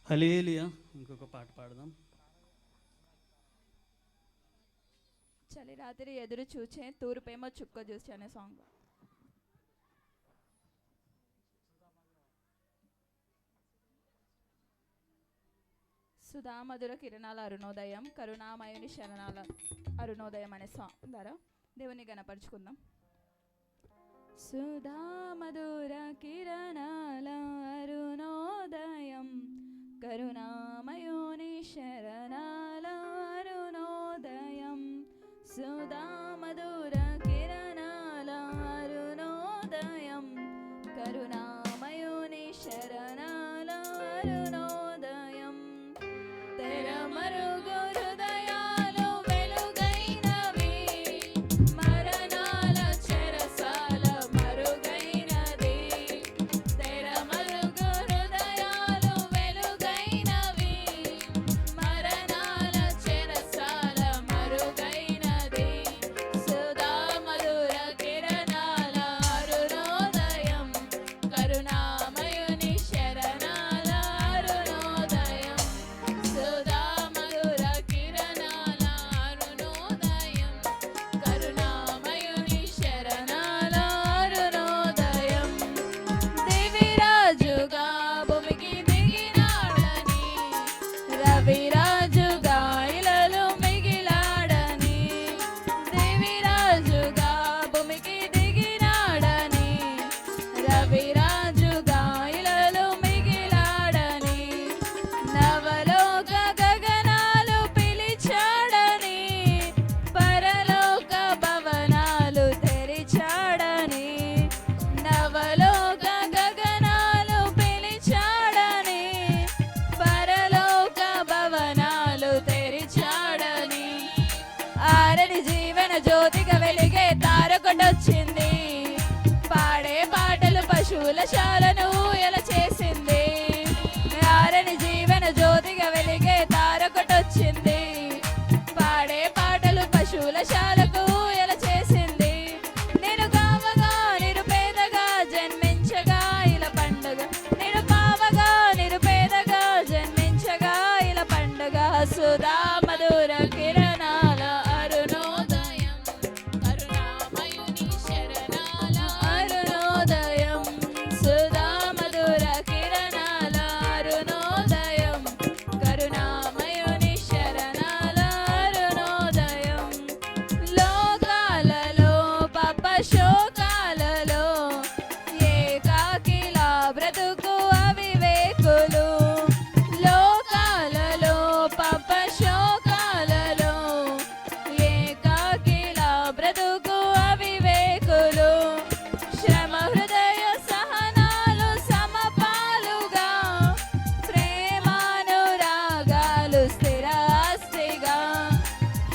హల్లెలూయా. ఇంకొక పాట పాడదాం. చలి రాత్రి ఎదురు చూచే తూర్పేమో చుక్క చూసి అనే సాంగ్. సుధామధుర కిరణాల అరుణోదయం, కరుణామయుని శరణాల అరుణోదయం అనే సాంగ్ ద్వారా దేవుని గణపరుచుకుందాం. సుధామధుర కిరణాల అరుణోదయం, కరుణామయుని శరణాల అరుణోదయం. సుధామధుర కిరణాల అరుణోదయం, కరుణామయుని శరణాల అరుణోదయం. తెరమరుగు హృదయాలు వెలుగైనవి, మరణాల చెరసాల మరుగైనది. తెరమరుగు హృదయాలు వెలుగైనవి, మరణాల చెరసాల మరుగైనది. సుధామధుర కిరణాల అరుణోదయం, కరుణామయుని శరణాల అరుణోదయం. సుధామధుర కిరణాల అరుణోదయం, కరుణామయుని శరణాల అరుణోదయం. దివిరాజుగా భూమికి దిగినాడని, రవిరాజుగా ఇలలో మిగిలాడని. దివిరాజుగా భూమికి దిగినాడని, రవిరాజుగా ఇలలో మిగిలాడని. నవలోక గగనాలు పిలిచాడని, పరలోక భవనాలు తెరిచాడని. నవలోక గగనాలు పిలిచాడని, పరలోక భవనాలు తెరిచాడని. ఆరని జీవన జ్యోతిగా వెలిగే తారకొటొచ్చింది, పాడే పాటలు పశువుల శాలను ఊయల చేసింది. ఆరని జీవన జ్యోతిగా వెలిగే తారకొటొచ్చింది, పాడే పాటలు పశువుల శాలకు ఊయల చేసింది. నేను కావగా నిరుపేదగా జన్మించగా ఇలా పండుగ, నేను కావగా నిరుపేదగా జన్మించగా ఇలా పండుగ. సుధామధుర కిరణాల అరుణోదయం, కరుణామయుని శరణాల అరుణోదయం. సుధామధుర కిరణాల అరుణోదయం, కరుణామయుని శరణాల అరుణోదయం. లోకాలలో పాప శోకాలలో ఏకాకిలా బ్రతుకు అవివేకులు. లోకాలలో పాప శోకాలలో ఏకాకిలా బ్రతుకు అవివేకులు. శ్రమ హృదయ సహనాలు సమపాలుగా, ప్రేమానురాగాలు స్థిర ఆస్తిగా.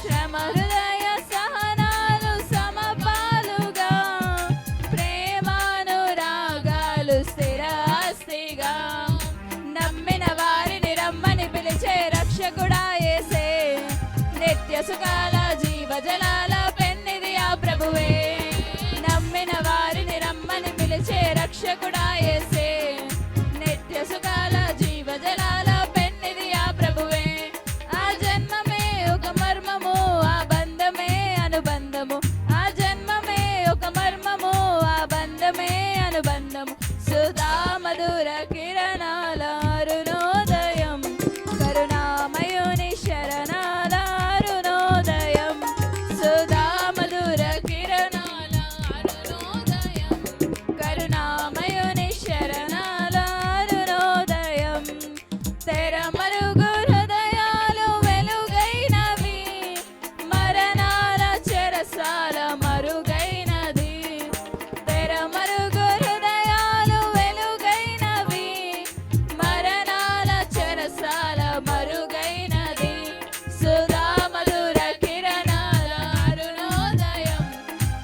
శ్రమ హృదయ సహనాలు సమపాలుగా, ప్రేమానురాగాలు స్థిర ఆస్తిగా. నమ్మిన వారిని రమ్మని పిలిచే రక్షకుడా యేసే, నిత్య సుఖాల జీవజలాల పెన్నిది ఆ ప్రభువే. నమ్మిన వారిని రమ్మని పిలిచే రక్షకుడా యేసే, నిత్య సుఖాల జీవజలాల పెన్నిది ఆ ప్రభువే. ఆ జన్మమే ఒక మర్మము, ఆ బంధమే అనుబంధము. ఆ జన్మమే ఒక మర్మము, ఆ బంధమే అనుబంధము. సుధామధుర కిరణాల అరుణోదయం, కరుణామయుని శరణాల అరుణోదయం. సుధామధుర కిరణాల అరుణోదయం, కరుణామయుని శరణాల అరుణోదయం. తెరమరుగు హృదయాలు వెలుగైనవి, మరణాల చెరసాల మరుగైనది. తెరమరుగు హృదయాలు వెలుగైనవి, మరణాల చెరసాల మరుగైనది. సుధామధుర కిరణాల అరుణోదయం,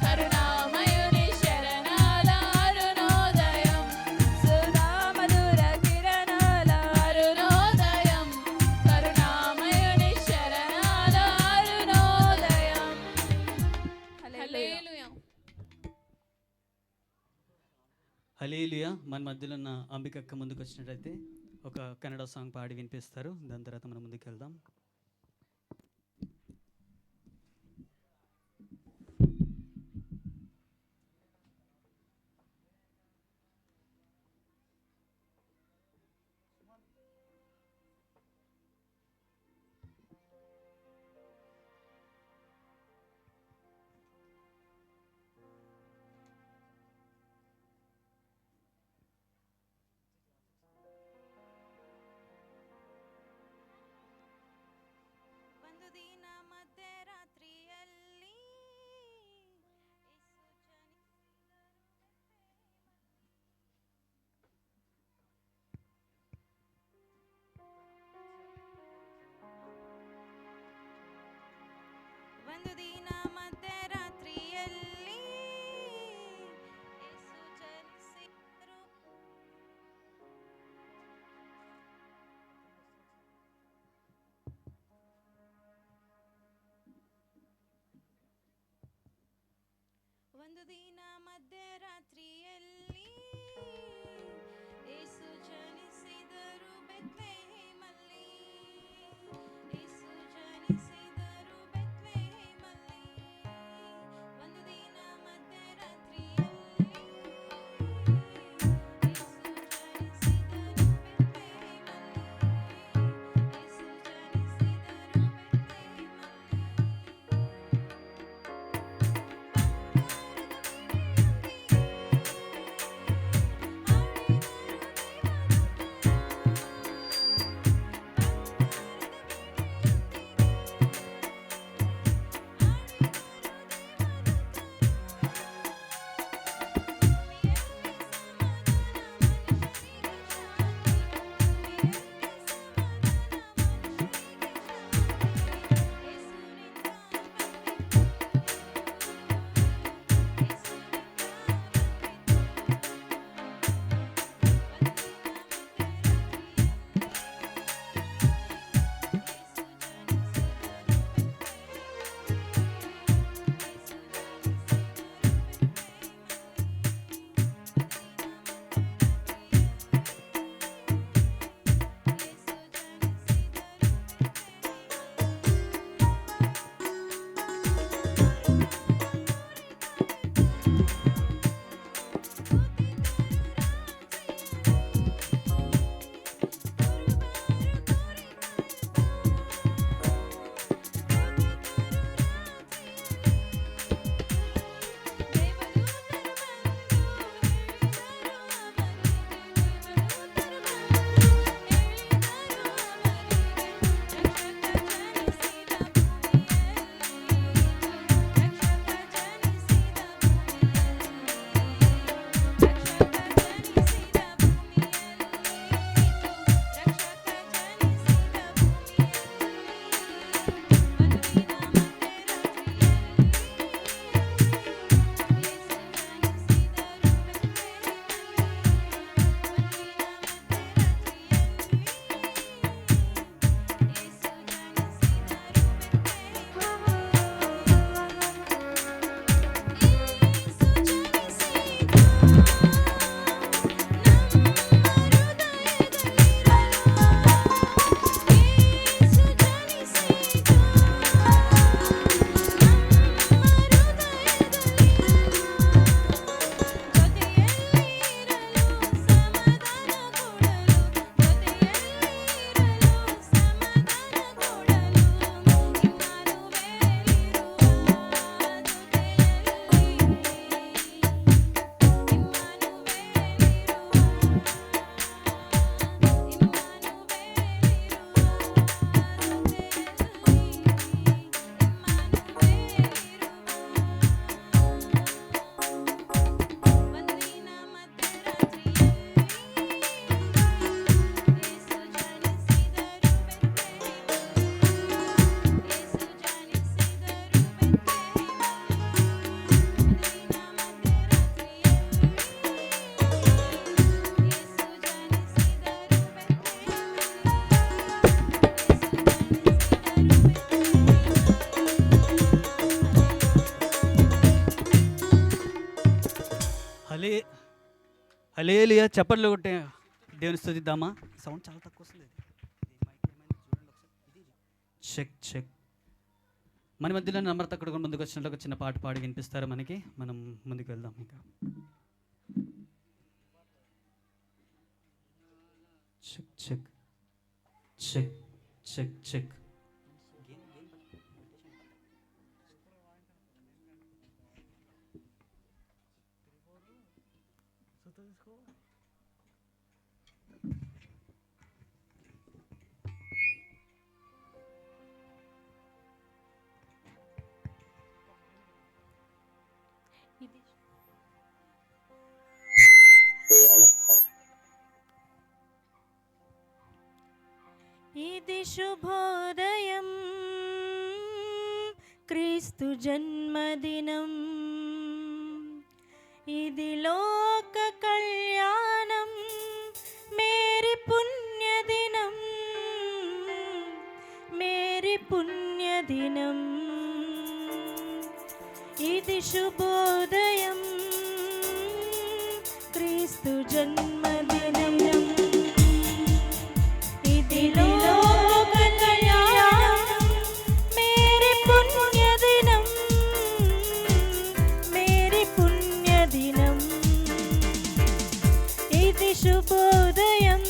కరుణామయుని శరణాల అరుణోదయం. సుధామధుర కిరణాల అరుణోదయం, కరుణామయుని శరణాల అరుణోదయం. హల్లెలూయా. హల్లెలూయా. మన మధ్యలో ఉన్న అంబికక్క ముందుకు వచ్చినట్లయితే ఒక కన్నడ సాంగ్ పాడి వినిపిస్తారు. దాని తర్వాత మనం ముందుకు వెళ్దాం. ಒಂದು ದಿನ ಮಧ್ಯರಾತ್ರಿಯಲ್ಲಿ ಒಂದು ದಿನ ಮಧ್ಯರಾತ್ರಿಯಲ್ಲಿ ಯೇಸು ಜನಿಸಿದರು. ಒಂದು ದಿನ ಮಧ್ಯರಾತ್ರಿಯಲ್ಲಿ ಯೇಸು ಜನಿಸಿದರು ಬೆತ್ಲೆಹೇಮಲ್ಲಿ. ಯೇಸು ಜನಿಸಿದರು ಬೆತ್ಲೆಹೇಮಲ್ಲಿ. ಒಂದು ದಿನ ಮಧ್ಯರಾತ್ರಿಯಲ್ಲಿ ಯೇಸು ಜನಿಸಿದರು ಬೆತ್ಲೆಹೇಮಲ್ಲಿ. ಯೇಸು ಜನಿಸಿದರು హల్లెలూయా. చప్పట్లు కొట్టే దేవుని స్తుతిద్దామా. సౌండ్ చాలా తక్కువ వస్తుంది. Check check. మన మధ్యలో నమ్రత అక్కడ ముందుకు వచ్చినట్లు ఒక చిన్న పాట పాడి వినిపిస్తారు మనకి. మనం ముందుకు వెళ్దాం. ఇంకా check check check check check. ఇది శుభోదయం, క్రీస్తు జన్మదినం. ఇది లోక కళ్యాణం, మేరీ పుణ్యదినం, మేరీ పుణ్యదినం. ఇది శుభోదయం, క్రీస్తు జన్మదినం. ఇది లోక కళ్యాణం, మేరీ పుణ్యదినం, మేరీ పుణ్యదినం. ఇది శుభోదయం,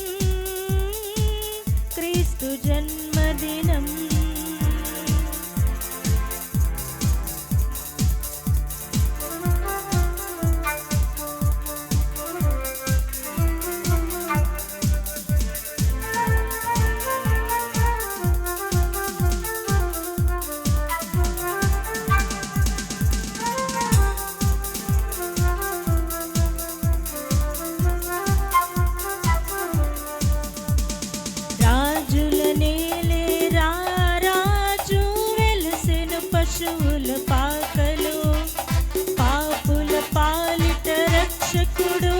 క్రీస్తు జన్మదినం. రాజుల నేలే రారాజు వెలసెను పశువుల పాకలు, పాపుల పాలిట రక్షకుడు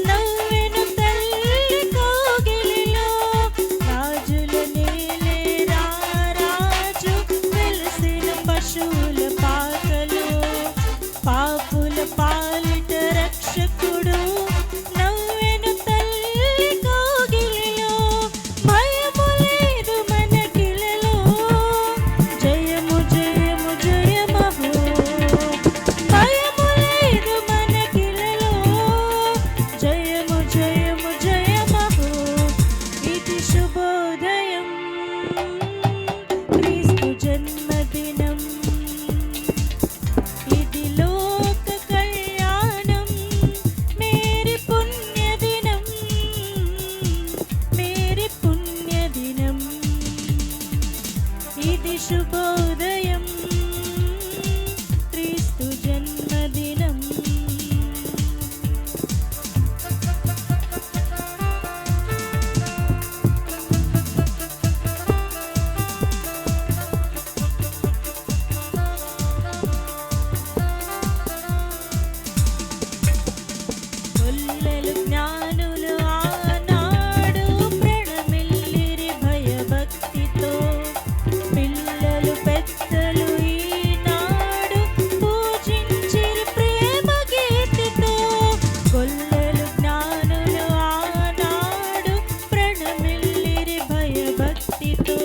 నవ్వెను తల్లి కోగిలిలో. రాజుల నేలే రారాజు వెలసెను పశువుల పాకలు, పాపుల పాలిట రక్షకుడు నవ్వెను తల్లి కోగిలిలో. భయము లేదు మనకిలలో, జయము జయము జయమహో. భయము లేదు మనకిలలో, జయము జయము జయమహో. ఇది శుభోదయం, క్రీస్తు జన్మదినం. ఇది లోక కళ్యాణం, మేరీ పుణ్యదినం, మేరీ పుణ్యదినం. ఇది శుభోదయం, క్రీస్తు జన్మదినం. గొల్లలు జ్ఞానులు ఆనాడు ప్రణమిల్లిరి భయభక్తితో. పిల్లలు పెద్దలు ఈనాడు పూజించిరి ప్రేమ గీతితో. గొల్లలు జ్ఞానులు ఆనాడు ప్రణమిల్లిరి భయభక్తితో.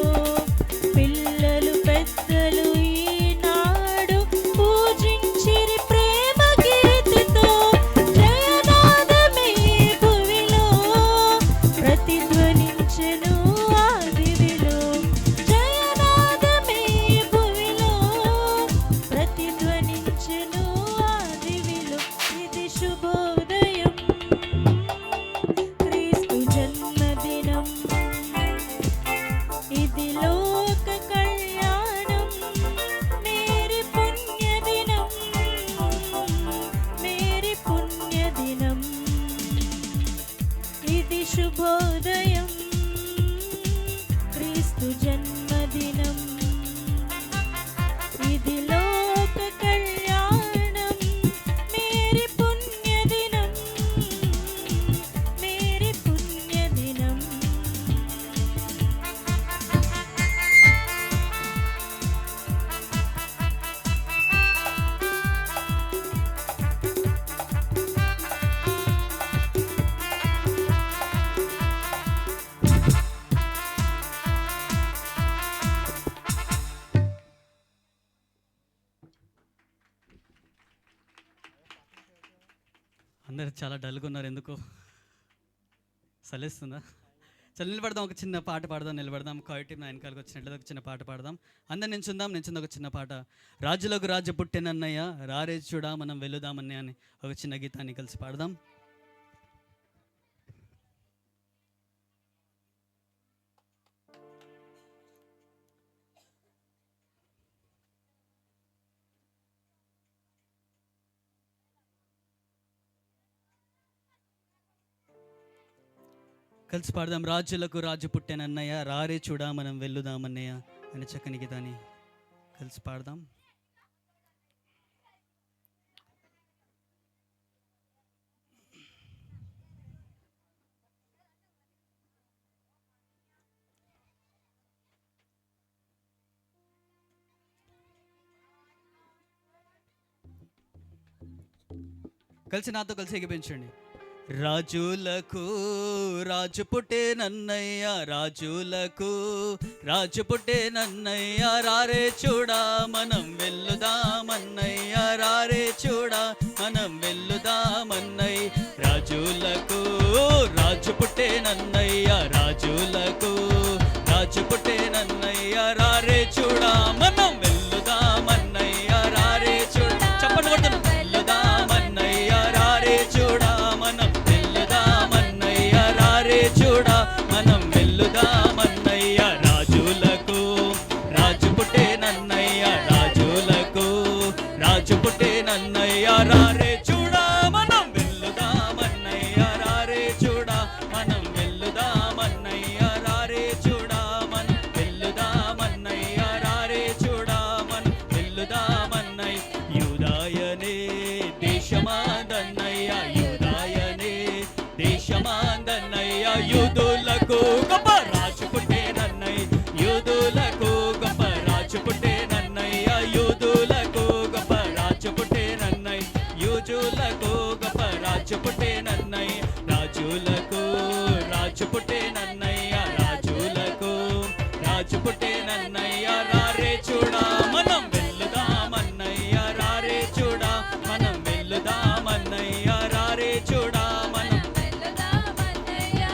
పిల్లలు పెద్దలు ఈనాడు పూజించిరి ప్రేమ గీతితో. జయనాదమే భువిలో ప్రతిధ్వనించెను ఆ దివిలో. జయనాదమే భువిలో ప్రతిధ్వనించెను ఆ దివిలో. ఇది శుభోదయం, క్రీస్తు జన్మదినం. ఇది అందరు చాలా డల్గా ఉన్నారు, ఎందుకో సలేస్తుందా? చల్ నిలబడదాం, ఒక చిన్న పాట పాడదాం, నిలబడదాం. క్వాలిటీ నా వెనకాలకు వచ్చినట్లయితే ఒక చిన్న పాట పాడదాం. అందరు నించుంది ఒక చిన్న పాట. రాజులకు రాజు పుట్టెనన్నయ్య, రారే చూడా మనం వెళుదామన్నయ్య అని ఒక చిన్న గీతాన్ని కలిసి పాడదాం. కలిసి పాడదాం. రాజులకు రాజు పుట్టెనన్నయ్య, రారే చూడా మనం వెళ్ళుదామన్నయ్య అనే చక్కని గీతాన్ని కలిసి పాడదాం. కలిసి నాతో కలిసి ఎగిపించండి. రాజులకు రాజు పుట్టెనన్నయ్య, రాజులకు రాజు పుట్టెనన్నయ్య, రారే చూడా మనం వెళ్ళుదామన్నయ్య, రారే చూడా మనం వెళ్ళుదామన్నయ్య. రాజులకు రాజు పుట్టెనన్నయ్య, రాజులకు రాజు పుట్టెనన్నయ్య, రారే చూడా మనం వెళ్ళుదామన్నయ్య, రారే చూడా. చెప్పండి కొట్టను. వెళ్ళుదామన్నయ్య, రారే చూడా మనం వెళ్ళుదామన్నయ్య, రారే చూడా మనం వెళ్ళుదామన్నయ్య. రాజులకు రాజు పుట్టెనన్నయ్య, రాజులకు రాజు పుట్టెనన్నయ్య, రారే చూడా మనం వెళ్ళుదామన్నయ్య, రారే చూడా మనం వెళ్ళుదామన్నయ్య, రారే చూడా మనం వెళ్ళుదామన్నయ్య, రారే చూడా మనం వెళ్ళుదామన్నయ్య. యూదాయనే దేశమాదన్నయ్య, యూదాయనే దేశమాదన్నయ్య, యూదులకు గొప్ప రాజు పుట్టెనన్నయ్య, యూదులకు గొప్ప రాజు పుట్టెనన్నయ్య, యూదులకు గొప్ప రాజు పుట్టెనన్నయ్య, యూదులకు గొప్ప రాజు పుట్టెనన్నయ్య. రాజులకు రాజు పుట్టెనన్నయ్య, రాజులకు రాజు పుట్టెనన్నయ్య, రారే చూడా మనం వెళ్ళుదామన్నయ్య, రారే చూడా మనం వెళ్ళుదామన్నయ్య, రారే చూడా మనం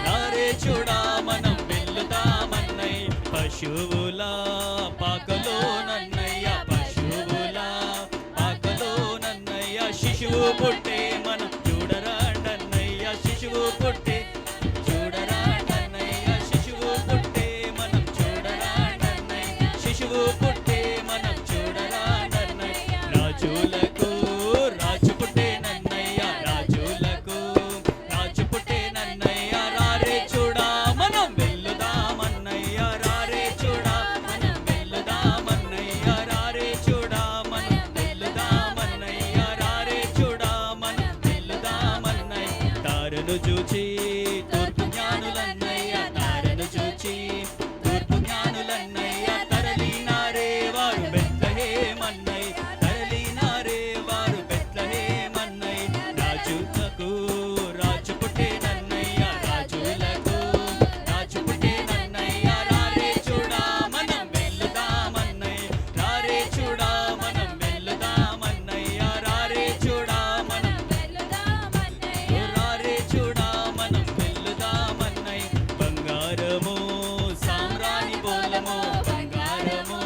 రారే చూడా మనం వెళ్ళుదామన్నయ్య. పశువుల పాకలోనన్నయ్య, పశువుల పాకలోనన్నయ్య, శిశువు పుట్టే మనం చూడరాండన్నయ్య, శిశువు పుట్టే చూడరాండన్నయ్య, శిశువు పుట్టే మనం చూడరాండన్నయ్య, శిశువు పుట్టే మనం చూడరాండన్నయ్య. రాజులకు రాజు పుట్టెనన్నయ్య, రాజులకు రాజు పుట్టెనన్నయ్య, రారే చూడా మనం వెళ్ళుదామన్నయ్య, రారే చూడా మనం వెళ్ళుదామన్నయ్య, రారే చూడా మనం వెళ్ళుదామన్నయ్య, రారే చూడా మనం వెళ్ళుదామన్నయ్య. తారను చూచి తూర్పు జ్ఞానులన్నయ్య, తారను చూచి తూర్పు జ్ఞానులన్నయ్య, తరలినారే వారు బెత్లెహేమన్నయ్య, తరలినారే వారు బెత్లెహేమన్నయ్య. రాజులకు రాజు పుట్టెనన్నయ్య, రాజులకు రాజు పుట్టెనన్నయ్య, రారే చూడా మనం వెళ్ళుదామన్నయ్య, రారే చూడా మనం వెళ్ళుదామన్నయ్య, రారే చూడా మనం రారే చూడా మనం వెళ్ళుదామన్నయ్య. బంగారము సామ్రాణి బోలము, బంగారము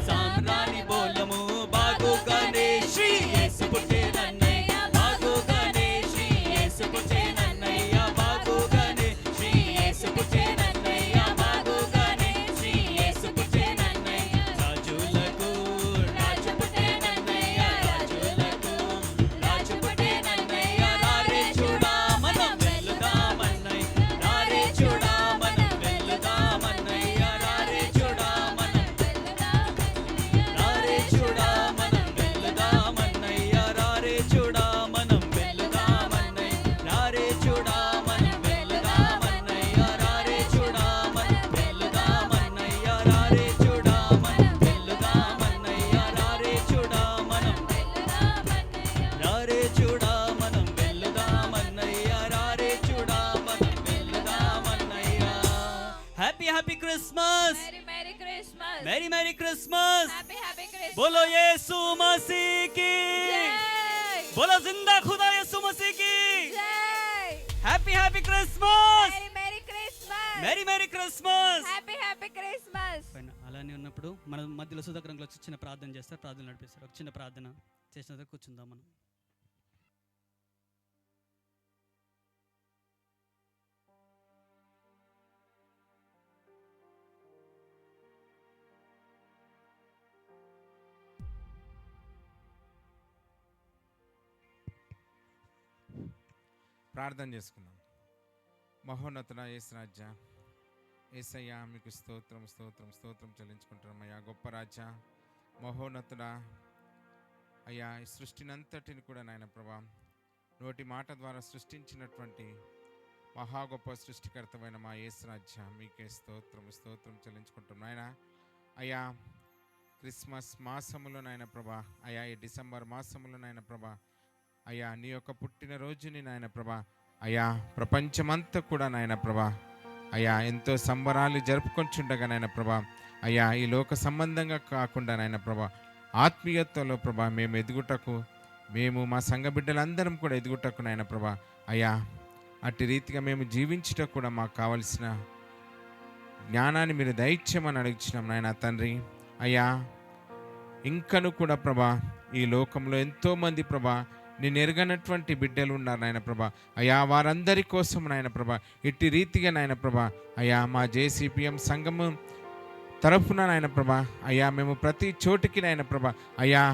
సామ్రాణి బోలము, బాగుగానే శ్రీ యేసు పుట్టెనన్నయ్య, బాగుగానే శ్రీ యేసు పుట్టెనన్నయ్య, బాగుగానే శ్రీ యేసు పుట్టెనన్నయ్య, బాగుగానే శ్రీ యేసు పుట్టెనన్నయ్య. రాజులకు రాజు పుట్టెనన్నయ్య, రాజులకు రాజు పుట్టెనన్నయ్య, రారే చూడా మనం వెళ్ళుదామన్నయ్య, రారే చూడా మనం వెళ్ళుదామన్నయ్య, రారే చూడా మనం రారే చూడా మనం వెళ్ళుదామన్నయ్య, రారే చూడా మనం వెళ్ళుదామన్నయ్య, రారే చూడా మనం వెళ్ళుదామన్నయ్య, రారే చూడా మనం వెళ్ళుదామన్నయ్య, రారే చూడా మనం వెళ్ళుదామన్నయ్య, రారే చూడా మనం రారే చూడా మనం వెళ్ళుదామన్నయ్య, రారే చూడా మనం వెళ్ళుదామన్నయ్య. Happy happy Christmas, merry Christmas, merry merry Christmas. Happy Christmas. बोलो यीशु मसीह की జై. बोलो जिंदा खुदा यीशु मसीह की జై happy Christmas, merry Christmas, merry Christmas. Happy Christmas. పైన అలానే ఉన్నప్పుడు మన మధ్యలో సుధాకర్ అంకుల్ వచ్చి చిన్న ప్రార్థన చేస్తారు, ప్రార్థన నడిపిస్తారు. ఒక చిన్న ప్రార్థన చేసిన తర్వాత కూర్చుందాం మనం. ప్రార్థన చేసుకుందాం. మహోన్నతుడ యేసురాజ, యేసయ్యా మీకు స్తోత్రం స్తోత్రం స్తోత్రం చెల్లించుకుంటున్నాం అయ్యా. గొప్ప రాజా, మహోన్నతుడా అయ్యా, ఈ సృష్టినంతటిని కూడా నాయన ప్రభా నోటి మాట ద్వారా సృష్టించినటువంటి మహా గొప్ప సృష్టికర్తమైన మా యేసురాజ, మీకే స్తోత్రం స్తోత్రం చెల్లించుకుంటున్నాం నాయన. అయ్యా, క్రిస్మస్ మాసములో నాయన ప్రభా, అయ్యా ఈ డిసెంబర్ మాసములో నాయన ప్రభా, అయ్యా నీ యొక్క పుట్టినరోజుని నాయన ప్రభా, అయ్యా ప్రపంచమంతా కూడా నాయన ప్రభా, అయ్యా ఎంతో సంబరాలు జరుపుకొంచుండగా నాయన ప్రభా, అయ్యా ఈ లోక సంబంధంగా కాకుండా నాయన ప్రభా ఆత్మీయతలో ప్రభా మేము ఎదుగుటకు, మేము మా సంఘ బిడ్డలందరం కూడా ఎదుగుటకు నాయన ప్రభా, అయ్యా అట్టి రీతిగా మేము జీవించుటకు కూడా మాకు కావలసిన జ్ఞానాన్ని మీరు దయచేయమని అడుగుచున్నాం నాయన తండ్రి. అయ్యా ఇంకను కూడా ప్రభా ఈ లోకంలో ఎంతోమంది ప్రభా నేను ఎరగనటువంటి బిడ్డలు ఉన్నారు నాయన ప్రభా, అయ్యా వారందరి కోసం నాయన ప్రభా ఇట్టి రీతిగా నాయన ప్రభా, అయ్యా మా జేసీపీఎం సంఘము తరఫున నాయన ప్రభా, అయ్యా మేము ప్రతి చోటికి నాయన ప్రభా, అయ్యా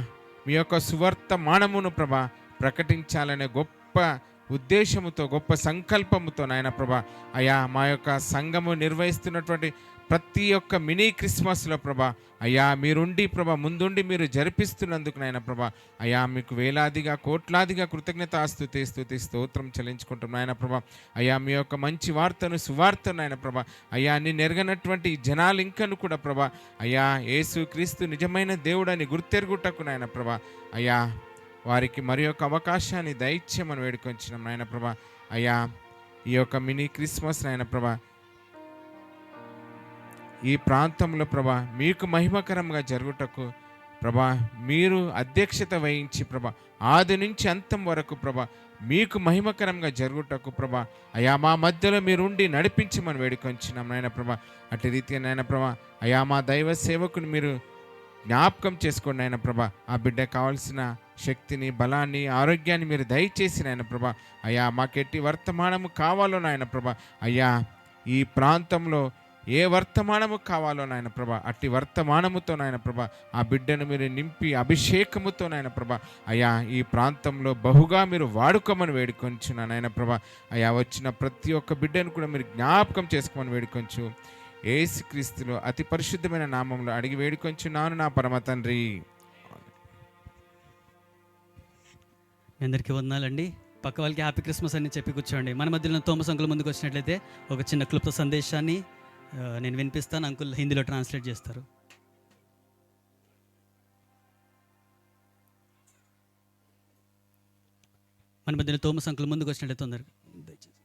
మీ యొక్క సువర్తమానమును ప్రభా ప్రకటించాలనే గొప్ప ఉద్దేశముతో, గొప్ప సంకల్పముతో నాయన ప్రభా, అయ్యా మా యొక్క సంఘము నిర్వహిస్తున్నటువంటి ప్రతి ఒక్క మినీ క్రిస్మస్లో ప్రభా, అయ్యా మీరుండి ప్రభా ముందుండి మీరు జరిపిస్తున్నందుకు నాయన ప్రభా, అయ్యా మీకు వేలాదిగా కోట్లాదిగా కృతజ్ఞతాస్తుతి స్తుతి స్తోత్రం చెల్లించుకుంటున్నాం నాయన ప్రభా. అయ్యా మీ యొక్క మంచి వార్తను సువార్తను నాయన ప్రభా, అయ్యా నేను ఎరగనటువంటి జనాలు ఇంకను కూడా ప్రభా, అయ్యా యేసు క్రీస్తు నిజమైన దేవుడని గుర్తెరుగుటకు నాయన ప్రభా, అయ్యా వారికి మరి యొక్క అవకాశాన్ని దైత్యమని వేడుకొంచినాం నాయన ప్రభా. అయ్యా ఈ యొక్క మినీ క్రిస్మస్ నాయన ప్రభా ఈ ప్రాంతంలో ప్రభా మీకు మహిమకరంగా జరుగుటకు ప్రభా మీరు అధ్యక్షత వహించి ప్రభా ఆది నుంచి అంతం వరకు ప్రభా మీకు మహిమకరంగా జరుగుటకు ప్రభా, అయా మా మధ్యలో మీరుండి నడిపించమని వేడుకొంచున్నాం నాయన ప్రభా. అట్టి రీతిగా నాయన ప్రభా, అయా మా దైవ సేవకుని మీరు జ్ఞాపకం చేసుకోండి నాయన ప్రభా. ఆ బిడ్డ కావాల్సిన శక్తిని, బలాన్ని, ఆరోగ్యాన్ని మీరు దయచేసి నాయన ప్రభా, అయ్యా మాకెట్టి వర్తమానము కావాలో నాయన ప్రభా, అయ్యా ఈ ప్రాంతంలో ఏ వర్తమానము కావాలో నాయన ప్రభా అట్టి వర్తమానముతో నాయన ప్రభా ఆ బిడ్డను మీరు నింపి అభిషేకముతో నాయన ప్రభా, అయ్యా ఈ ప్రాంతంలో బహుగా మీరు వాడుకోమని వేడుకొంచున్నా నాయన ప్రభా. అయ్యా వచ్చిన ప్రతి ఒక్క బిడ్డను కూడా మీరు జ్ఞాపకం చేసుకోమని వేడుకొంచు. యేసుక్రీస్తులో అతి పరిశుద్ధమైన నామంలో అడిగి వేడుకొంచున్నాను నా పరమ తండ్రి. మీ అందరికీ వందనాలండి. పక్క వాళ్ళకి హ్యాపీ క్రిస్మస్ అని చెప్పి కూర్చోండి. మన మధ్యలో తోమస్ అంకుల్ ముందుకు వచ్చినట్లయితే ఒక చిన్న క్లుప్త సందేశాన్ని నేను వినిపిస్తాను, అంకుల్ హిందీలో ట్రాన్స్లేట్ చేస్తారు. మన మధ్యలో తోమస్ అంకుల్ ముందుకు వచ్చినట్లయితే తొందరగా దయచేసి.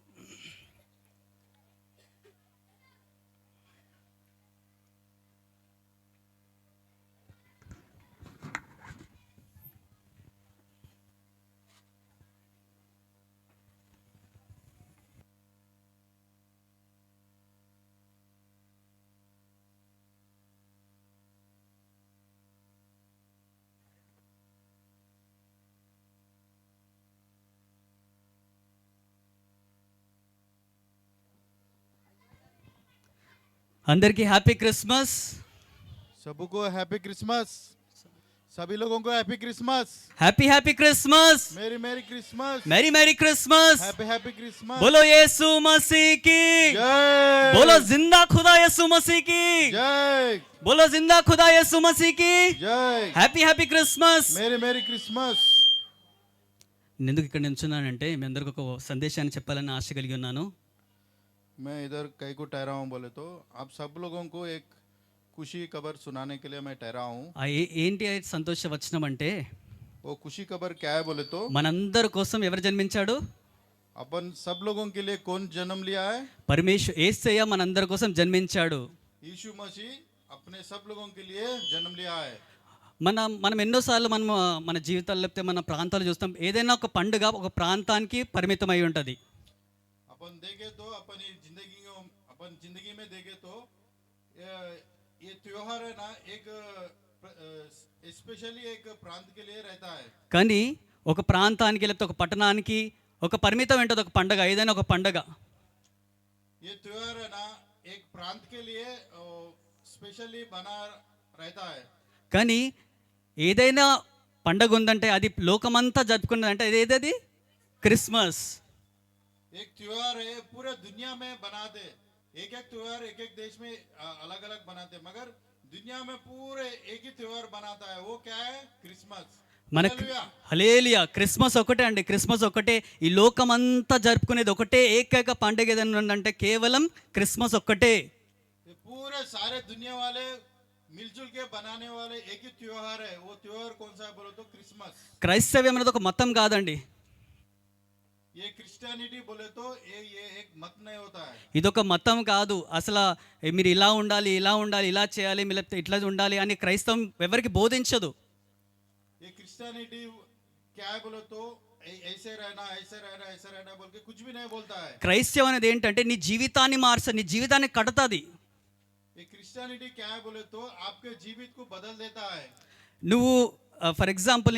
అందరికీ హ్యాపీ క్రిస్మస్. सबको हैप्पी क्रिसमस, सभी लोगों को हैप्पी क्रिसमस, హ్యాపీ క్రిస్మస్, मेरी Christmas, merry Christmas. Happy Christmas. बोलो यीशु मसीह की जय, बोलो जिंदा खुदा यीशु मसीह की जय, बोलो जिंदा खुदा यीशु मसीह की जय. Happy Christmas. मेरी क्रिसमस. నేను ఎందుకు ఇక్కడ నిల్చున్నానంటే మీ అందరికి ఒక సందేశాన్ని చెప్పాలని ఆశ కలిగి ఉన్నాను. मैं इधर कई को ठहरा हूँ बोले तो आप सब लोगों को एक खुशी खबर सुनाने के लिए मैं ठहरा हूँ. ఏంటి సంతోష వచనం అంటే वो खुशी खबर क्या है बोले तो మనందరి కోసం ఎవరు జన్మించాడు? अपन सब लोगों के लिए कौन जन्म लिया है? పరమేశ్వర యేసయ్య మనందరి కోసం జన్మించాడు. यीशु मसीह अपने सब लोगों के लिए जन्म लिया है. మనం ఎన్నోసార్లు మన జీవితాల్లో లేకపోతే మన ప్రాంతాలు చూస్తాం, ఏదైనా ఒక పండుగ ఒక ప్రాంతానికి పరిమితం అయి ఉంటుంది. अपन देखे तो अपन जिंदगी में देखे तो ये त्योहार है ना एक स्पेशली एक प्रांत के लिए रहता है. కానీ ఒక ప్రాంతానికి లేకపోతే ఒక పట్టణానికి ఒక పరిమితం ఉంటుంది ఒక పండగ, ఏదైనా ఒక పండగ. ये त्योहार है ना एक प्रांत के लिए स्पेशली बना रहता है. కానీ ఏదైనా పండగ ఉందంటే అది లోకమంతా జరుపుకున్నదంటే అది ఏదది? క్రిస్మస్. एक त्योहार है पूरे दुनिया में बनाते, एक एक त्योहार एक एक देश में अलग अलग बनाते, मगर दुनिया में पूरे एक ही त्योहार बनाता है. वो क्या है? क्रिसमस. మనకి हालेलुया. హల్లెలూయా, క్రిస్మస్ ఒకటే అండి. క్రిస్మస్ ఒకటే. ఈ లోకమంతా జరుపుకునేది ఒకటే ఏకైక పండుగ ఏదైనా ఉందంటే కేవలం క్రిస్మస్ ఒక్కటే. ये पूरे सारे दुनिया वाले मिलजुल के बनाने वाले एक ही त्योहार है. वो त्योहार कौन सा है बोलो तो? क्रिसमस. క్రైస్తవ్యం అనేది ఒక మతం కాదండి. ये क्रिश्चियनिटी बोले तो ये एक मत नहीं होता है. ఇదొక మతం కాదు. అసలు మీరు ఇలా ఉండాలి, ఇలా ఉండాలి, ఇలా చేయాలి, మీరు ఇట్లా ఉండాలి అని క్రైస్తవం ఎవరికి బోధించదు. ये क्रिश्चियनिटी क्या है बोले तो ऐसे रहना ऐसे रहना ऐसे रहना बोल के कुछ भी नहीं बोलता है. క్రైస్తవం అనేది ఏంటంటే నీ జీవితాన్ని నీ జీవితాన్ని కడతాది. ये क्रिश्चियनिटी क्या है बोले तो आपके जीवित को बदल देता है. నువ్వు ఫర్ ఎగ్జాంపుల్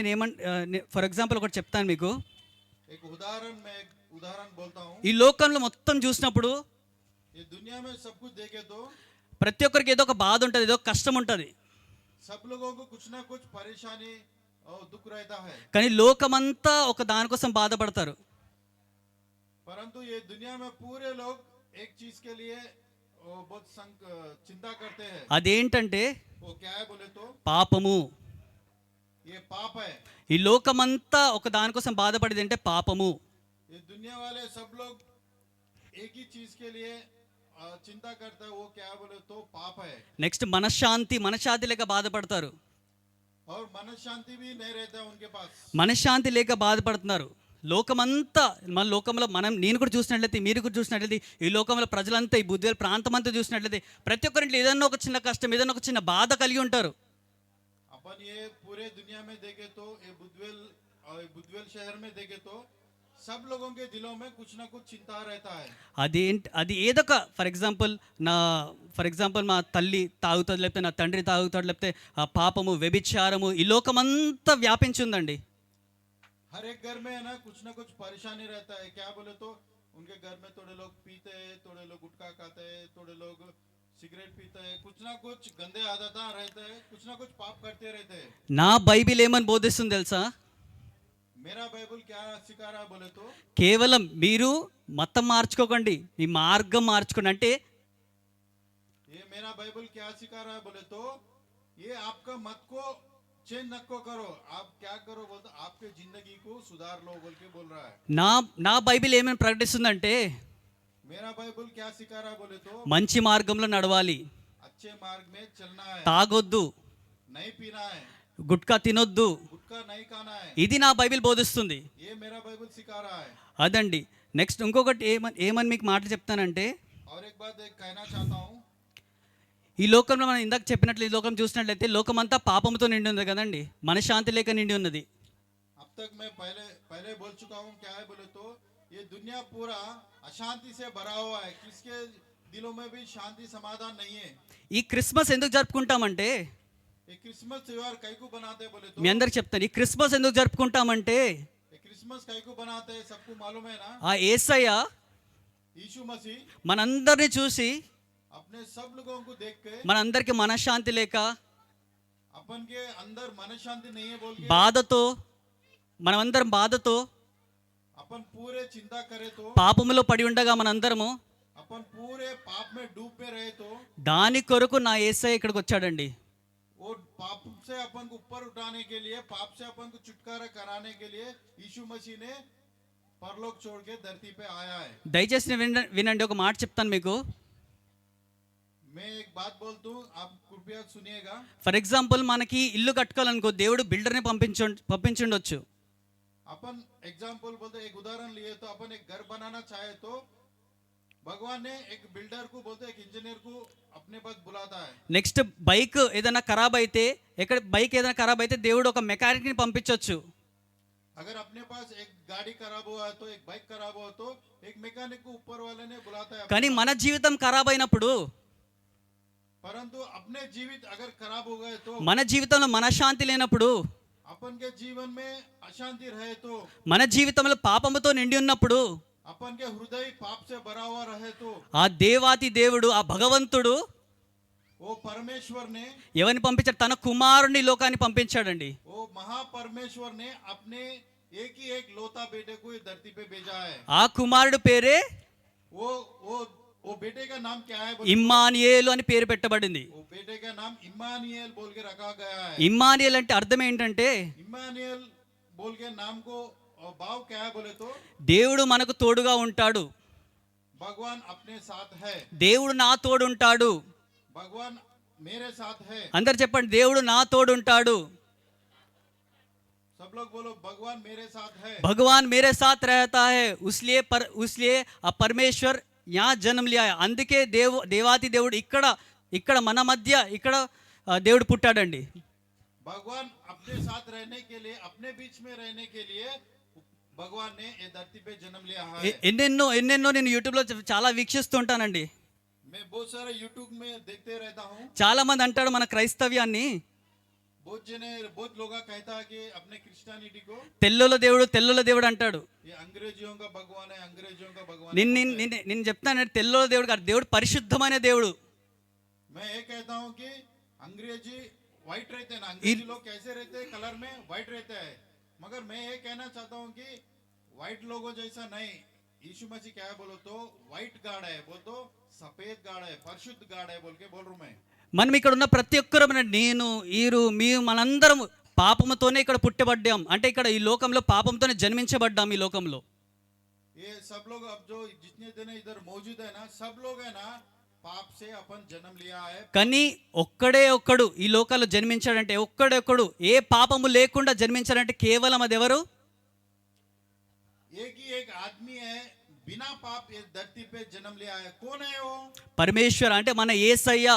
ఫర్ ఎగ్జాంపుల్ ఒకటి చెప్తాను మీకు. एक उदाहरण बोलता हूँ. ఈ లోకంలో మొత్తం చూసినప్పుడు ये दुनिया में सब कुछ देखे तो ప్రతి ఒక్కరికి ఏదో ఒక బాధ ఉంటుంది, ఏదో ఒక కష్టం ఉంటుంది. सब लोगों को कुछ ना कुछ परेशानी और दुख रहता है. కానీ లోకమంతా ఒక దానికోసం బాధపడతారు. परंतु ये दुनिया में पूरे लोग एक चीज के लिए बहुत चिंता करते हैं. అదేంటంటే वो क्या है बोले तो పాపము. ये पाप है. ఈ లోకమంతా ఒక దానికోసం బాధపడేది అంటే పాపము. ये दुनिया वाले सब लोग एक ही चीज के लिए चिंता करता है. वो क्या है बोले तो पाप है. నెక్స్ట్ మనశ్శాంతి లేక బాధపడతారు. और मन शांति भी नहीं रहता है उनके पास. మనశ్శాంతి లేక బాధపడుతున్నారు. లోకమంతా మన లోకంలో నేను కూడా చూసినట్లయితే, మీరు కూడా చూసినట్లయితే, ఈ లోకంలో ప్రజలంతా ఈ బుద్ధివేల్ ప్రాంతం అంతా చూసినట్లయితే ప్రతి ఒక్కరింట్లో ఏదన్నా ఒక చిన్న కష్టం, ఏదన్నా ఒక చిన్న బాధ కలిగి ఉంటారు. अपन ये पूरे दुनिया में देखे तो ये बुद्धवेल शहर में देखे तो सब लोगों के दिलों में कुछ ना कुछ चिंता रहता है. అది ఏదొక ఫర్ ఎగ్జాంపుల్ మా తల్లి తాగుతుంది, లేకపోతే నా తండ్రి తాగుతాడు, లేకపోతే ఆ పాపము, వ్యభిచారము ఈ లోకమంతా వ్యాపించి ఉందండి. हर एक घर में है ना कुछ परेशानी रहता है. क्या बोले तो उनके घर में थोड़े लोग पीते हैं, थोड़े लोग गुटखा खाते हैं, थोड़े लोग सिगरेट पीते हैं, कुछ ना कुछ गंदे आदत रहते हैं, कुछ ना कुछ पाप करते रहते हैं. నా బైబిల్ ఏమని బోధిస్తుంది తెలుసా? मेरा बाइबल क्या सिखा रहा है बोले तो కేవలం మీరు మతం మార్చుకోకండి, మీ మార్గం మార్చుకోండి. అంటే ये मेरा बाइबल क्या सिखा रहा है बोले तो ये आपका मत को चेंज नको करो. आप क्या करो बोल तो आपके जिंदगी को सुधार लो बोल के बोल रहा है. నా బైబిల్ ఏమని ప్రకటిస్తుందంటే मेरा बाइबल क्या सिखा रहा है बोले तो మంచి మార్గంలో నడవాలి, अच्छे मार्ग में चलना है, తాగొద్దు, नहीं पीना है, గుట్కా తినొద్దు. गुटखा नहीं खाना है. ఇది నా బైబిల్ బోధిస్తుంది. ये मेरा बाइबल सिखा रहा है. అదండి. నెక్స్ట్ ఇంకొకటి ఏమని మీకు మాటలు చెప్తానంటే, और एक बात कहना चाहता हूँ. ఈ లోకంలో మనం ఇందాక చెప్పినట్లు ఈ లోకం చూసినట్లయితే లోకమంతా పాపంతో నిండి ఉంది కదండి, మనశ్శాంతి లేక నిండి ఉన్నది. अब तक मैं पहले बोल चुका हूँ. क्या है बोले तो ये दुनिया पूरा अशांति से भरा हुआ है. किसके दिलों में भी शांति समाधान नहीं है. ఈ క్రిస్మస్ ఎందుకు జరుపుకుంటామంటే, ये क्रिसमस त्योहार कई को बनाते हैं बोले तो మీ అందరికి చెప్తాను, ఈ క్రిస్మస్ ఎందుకు జరుపుకుంటామంటే ये क्रिसमस कई को बनाते हैं सबको मालूम है ना. ఆ యేసయ్య यीशु मसीह మనందరిని చూసి अपने सब लोगों को देख के మనందరికి మనశ్శాంతి లేక अपन के अंदर मन शांति नहीं है बोल के బాధతో మనమందరం బాధతో अपन पूरे चिंता करे तो పాపములో పడి ఉండగా మనందరము अपन पूरे पाप में डूब में रहे तो దాని కొరకు నా యేసయ్య ఇక్కడికి వచ్చాడండి. वो पाप से अपन को ऊपर उठाने के लिए, पाप से अपन को छुटकारा कराने के लिए यीशु मसीह ने परलोक छोड़ के धरती पे आया है. దయచేసి వినండి, ఒక మాట చెప్తాను మీకు. मैं एक बात बोलता हूँ, आप कृपया सुनिएगा. ఫర్ ఎగ్జాంపుల్ మనకి ఇల్లు కట్టుకోవాలనుకో దేవుడు బిల్డర్ని పంపించుండొచ్చు. अपन एग्जाम्पल बोलते एक उदाहरण लिए तो अपन एक घर बनाना चाहे तो भगवान ने एक बिल्डर को बोलते एक इंजीनियर को अपने पास बुलाता है. నెక్స్ట్ బైక్ ఏదైనా ఖరాబ్ అయితే ఎక్కడ బైక్ ఏదైనా ఖరాబ్ అయితే దేవుడు ఒక మెకానిక్ని పంపించవచ్చు. अगर अपने पास एक गाड़ी खराब हुआ है तो एक बाइक खराब हुआ तो एक मैकेनिक को ऊपर वाले ने बुलाता है, కానీ మన జీవితం ఖరాబ్ అయినప్పుడు, परंतु अपने जीवित अगर खराब हो गए तो, మన జీవితంలో మనశ్శాంతి లేనప్పుడు, अपन के जीवन में अशांति रहे तो, మన జీవితంలో పాపముతో నిండి ఉన్నప్పుడు, अपन के हृदय पाप से भरा हुआ रहे तो, ఆ దేవాతి దేవుడు, ఆ భగవంతుడు वो परमेश्वर ने, ఎవరిని పంపించాడు? తన కుమారుని లోకాన్ని పంపించాడండి. वो महापरमेश्वर ने अपने एक ही एक लोता बेटे को इस धरती पे भेजा है. ఆ కుమారుడు పేరే वो बेटे का नाम क्या है? ఇమ్మానుయేలు అని పేరు పెట్టబడింది. वो बेटे का नाम इम्मानुएल बोल के रखा गया है. ఇమ్మానుయేల్ అంటే అర్థం ఏంటంటే, इम्मानुएल बोल के नाम को भाव क्या है बोले तो, దేవుడు మనకు తోడుగా ఉంటాడు. भगवान अपने साथ है, దేవుడు నా తోడు ఉంటాడు. भगवान मेरे साथ है. అందరు చెప్పండి, దేవుడు నా తోడు ఉంటాడు. सब लोग बोलो, भगवान मेरे साथ है. भगवान मेरे साथ रहता है, उसलिए परमेश्वर यहाँ जन्म लिया है. అందుకే దేవాతి దేవుడు ఇక్కడ మన మధ్య ఇక్కడ దేవుడు పుట్టాడండి. भगवान अपने साथ रहने के लिए, अपने बीच में रहने के लिए भगवान ने ये धरती पे जन्म लिया है. ఎన్నెన్నో నేను యూట్యూబ్లో చాలా వీక్షిస్తుంటానండి. मैं बहुत सारे यूट्यूब में देखते रहता हूँ. చాలా మంది అంటాడు మన క్రైస్తవ్యాన్ని बहुत लोग कहता है कि अपने क्रिश्चियनिटी को తెల్లోల దేవుడు అంటాడు. ये अंग्रेजियों का भगवान है, अंग्रेजियों का भगवान. నేను చెప్తాను, తెల్లోల దేవుడు కాదు, దేవుడు పరిశుద్ధమైన దేవుడు. मैं ये कहता हूँ कि अंग्रेजी व्हाइट रहते हैं ना, अंग्रेजी लोग कैसे रहते हैं? कलर में व्हाइट रहते हैं. मगर मैं ये कहना चाहता हूँ कि व्हाइट लोगों जैसा नहीं. यीशु मसीह क्या है बोलो तो, व्हाइट गार्ड है बोल तो, सफेद गार्ड है, परिशुद्ध गार्ड है बोल के बोल रहा हूँ मैं. మనం ఇక్కడ ఉన్న ప్రతి ఒక్కరు, నేను మీరు మనందరం పాపముతోనే ఇక్కడ పుట్టబడ్డాం. అంటే ఇక్కడ ఈ లోకంలో పాపంతోనే జన్మించబడ్డాం. ఈ లోకంలో ये सब लोग अब जो जितने दिन इधर मौजूद है ना, सब लोग है ना, पाप से अपन जन्म लिया है. కానీ ఒక్కడు ఈ లోకాల్లో జన్మించాడంటే, ఒక్కడు ఏ పాపము లేకుండా జన్మించాడంటే కేవలం అది ఎవరు? एक ही एक आदमी है बिना पाप इस धरती पे जन्म लिया है. कौन है वो? పరమేశ్వర, అంటే మన యేసయ్య.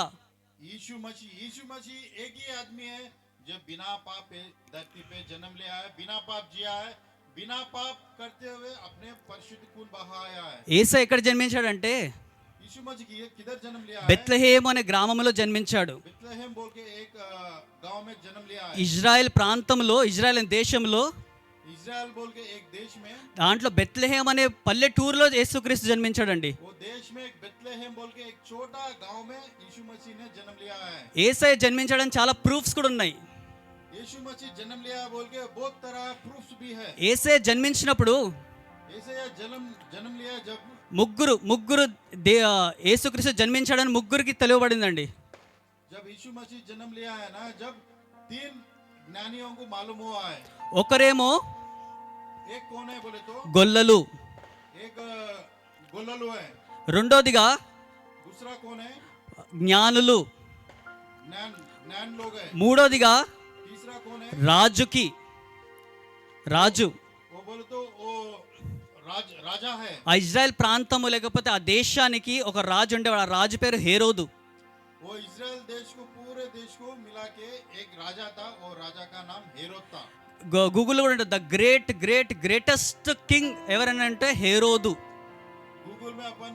यीशु मसीह एक ही आदमी है जो बिना पाप इस धरती पे जन्म लिया है, बिना पाप जिया है, बिना पाप करते हुए अपने परिशुद्ध खून बहाया है. యేసయ్య ఎక్కడ జన్మించాడంటే यीशु मसीह किधर जन्म लिया है? బెత్లెహేము అనే గ్రామంలో జన్మించాడు. बेथलेहम बोल के एक गांव में जन्म लिया है. ఇజ్రాయెల్ ప్రాంతంలో, ఇజ్రాయెల్ అనే దేశంలో, इजराइल बोल के एक देश में, దాంట్లో బెత్లెహేం అనే పల్లెటూరులో యేసుక్రీస్తు జన్మించాడండి. वो देश में एक बेथलेहम बोल के एक छोटा गांव में यीशु मसीह ने जन्म लिया है. యేసయ్య జన్మించడానికి చాలా ప్రూఫ్స్ కూడా ఉన్నాయి. यीशु मसीह जन्म लिया बोल के बहुत तरह प्रूफ्स भी है. యేసయ్య జన్మించినప్పుడు ऐसे जन्म लिया जब ముగ్గురు యేసుక్రీస్తు జన్మించాడని ముగ్గురికి తెలియబడిందండి. जब यीशु मसीह जन्म लिया है ना, जब 3 ज्ञानियों को मालूम हुआ है. ఒకరేమో एक कौन है बोले तो, గొల్లలు, एक गोललू है. రెండోదిగా दूसरा कौन है? జ్ఞానులు, ज्ञान लोग है. మూడోదిగా तीसरा कौन है? రాజు. वो बोले तो वो राजा है. ఆ ఇజ్రాయెల్ ప్రాంతము లేకపోతే ఆ దేశానికి ఒక రాజు ఉండేవాడు. ఆ రాజు పేరు హేరోదు. वो इजराइल देश को, पूरे देश को मिला के एक राजा था. वो राजा का नाम हेरोद था. గూగుల్లో కూడా ఉంటుంది, ద గ్రేటెస్ట్ కింగ్ ఎవరైనా అంటే హేరోదు. गूगल में अपन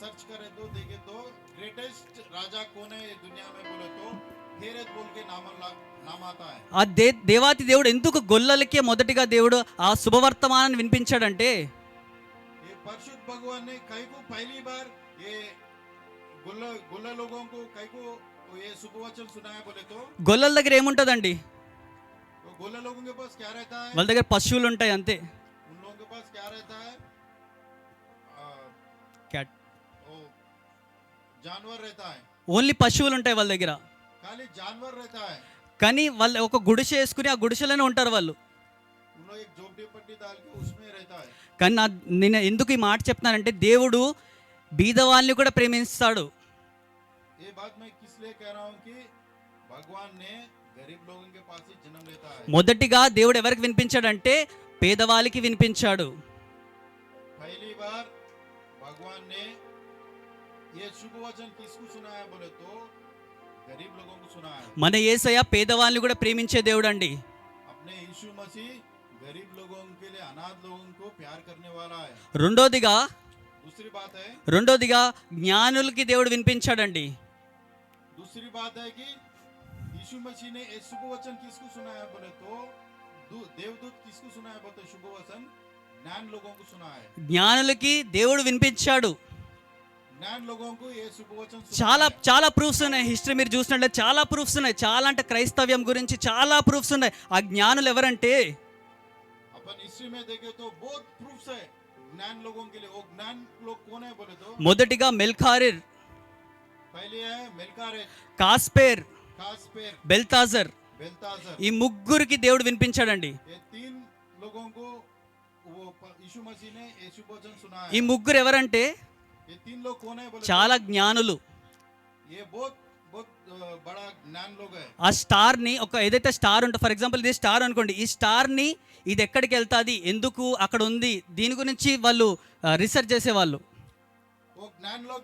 सर्च करें तो देखे तो ग्रेटेस्ट राजा कौन है ये दुनिया में बोले तो हेरोद बोल के नाम आता है. ఆ దేవాతి దేవుడు ఎందుకు గొల్లలకే మొదటిగా దేవుడు ఆ శుభవర్తమానాన్ని వినిపించాడంటే, ये परिशुद्ध भगवान ने कई को पहली बार ये गुल्ला लोगों को कई को ये शुभवचन सुनाया बोले तो, గొల్లల దగ్గర ఏముంటుందండి? तो गुल्ला लोगों के पास क्या रहता है? వాళ్ళ దగ్గర పశువులు ఉంటాయి అంతే. उन लोगों के पास क्या रहता है? క్యాట్, वो जानवर रहता है. ఓన్లీ పశువులు ఉంటాయి వాళ్ళ దగ్గర. खाली जानवर रहता है. కానీ వాళ్ళు ఒక గుడిసె వేసుకుని ఆ గుడిసెలోనే ఉంటారు వాళ్ళు. उन लोग एक झोपड़ी पट्टी डाल के उसमें रहता है. కానీ నేను ఎందుకు ఈ మాట చెప్తున్నానంటే, దేవుడు బీదవాళ్ళని కూడా ప్రేమిస్తాడు. ये बात मैं किस लिए कह रहा हूँ कि भगवान ने गरीब लोगों के पास ही जन्म लेता है. మొదటిగా దేవుడు ఎవరికి వినిపించాడంటే పేదవాళ్ళకి వినిపించాడు. पहली बार भगवान ने ये शुभ वचन किसको सुनाया बोले तो गरीब लोगों को सुना है। మన యేసయ్య పేదవాళ్ళని కూడా ప్రేమించే దేవుడు అండి. अपने यीशु मसीह गरीब लोगों के लिए, अनाथ लोगों को प्यार करने वाला है। రెండోదిగా दूसरी बात है, జ్ఞానులకి దేవుడు వినిపించాడండి. दूसरी बात है कि यीशु मसीह ने ये शुभ वचन किसको सुनाया बोले तो देवदूत किसको सुनाया बोलते शुभ वचन ज्ञान लोगों को सुना है। జ్ఞానులకి దేవుడు వినిపించాడు. ज्ञान लोगों को ये शुभ वचन सुनाया చాలా है। చాలా ప్రూఫ్స్ ఉన్నాయి. హిస్టరీ మీరు చూసినట్లయితే చాలా ప్రూఫ్స్ ఉన్నాయి. చాలా అంటే క్రైస్తవ్యం గురించి చాలా ప్రూఫ్స్ ఉన్నాయి. ఆ జ్ఞానులు ఎవరంటే अपन हिस्ट्री में देखे तो बहुत प्रूफ्स है ज्ञान लोगों के लिए। वो ज्ञान लोग कौन है बोले तो మొదటిగా మెల్కారిర్, पहले है मेलकारेज, కాస్పేర్, कास्पेर, బెల్తాజర్. बेल्ताजर। ఈ ముగ్గురికి దేవుడు వినిపించాడండి. ये तीन लोगों को वो यीशु मसीह ने ये शुभ वचन सुनाया ఈ है। ముగ్గురు ఎవరంటే ये तीन लोग कौन है बोले చాలా జ్ఞానులు. ये बहुत बहुत बड़ा ज्ञान लोग है। ఆ స్టార్ ని ఏదైతే స్టార్ ఉంటుందో, ఫర్ ఎగ్జాంపుల్ ఇది స్టార్ అనుకోండి, ఈ స్టార్ ని ఇది ఎక్కడికి వెళ్తాది, ఎందుకు అక్కడ ఉంది, దీని గురించి వాళ్ళు రీసెర్చ్ చేసేవాళ్ళు. वो ज्ञान लोग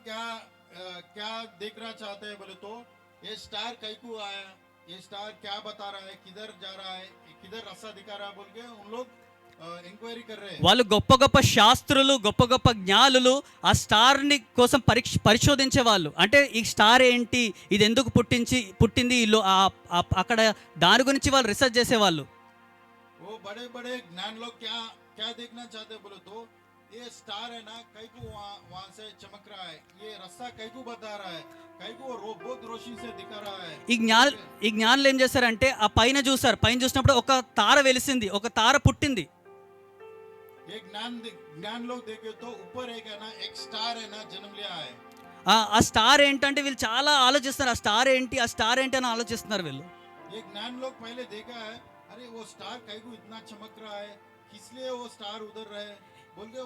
क्या देखना चाहते हैं बोले तो ये स्टार कहीं को आया, ये स्टार क्या बता रहा है, किधर जा रहा है, किधर रास्ता दिखा रहा है बोल के उन लोग ఎంక్వైరీ कर रहे हैं। వాళ్ళు గొప్ప గొప్ప శాస్త్రులు, గొప్ప గొప్ప జ్ఞానులు ఆ స్టార్ ని కోసం పరిశోధించే వాళ్ళు. అంటే ఈ స్టార్ ఏంటి, ఇది ఎందుకు పుట్టింది అక్కడ దాని గురించి వాళ్ళు రీసెర్చ్ చేసేవాళ్ళు. वो बड़े बड़े ज्ञान लोग क्या क्या देखना चाहते हैं बोले तो ये स्टार है ना कहीं को वहाँ से चमक रहा है, ये रास्ता कहीं को बता रहा है, कहीं को बहुत रोशनी से दिखा रहा है। ఈ జ్ఞానులు ఏం చేశారంటే ఆ పైన చూసారు, పైన చూసినప్పుడు ఒక తార వెలిసింది, ఒక తార పుట్టింది. ये ज्ञान लोग देखे तो ऊपर एक है ना एक स्टार है ना जन्म लिया है। ఆ స్టార్ ఏంటంటే వీళ్ళు చాలా ఆలోచిస్తున్నారు, ఆ స్టార్ ఏంటి అని ఆలోచిస్తున్నారు వీళ్ళు. ये ज्ञान लोग पहले देखा है, अरे वो स्टार कहीं को इतना चमक रहा है, इसलिए वो स्टार उधर रहे बोल के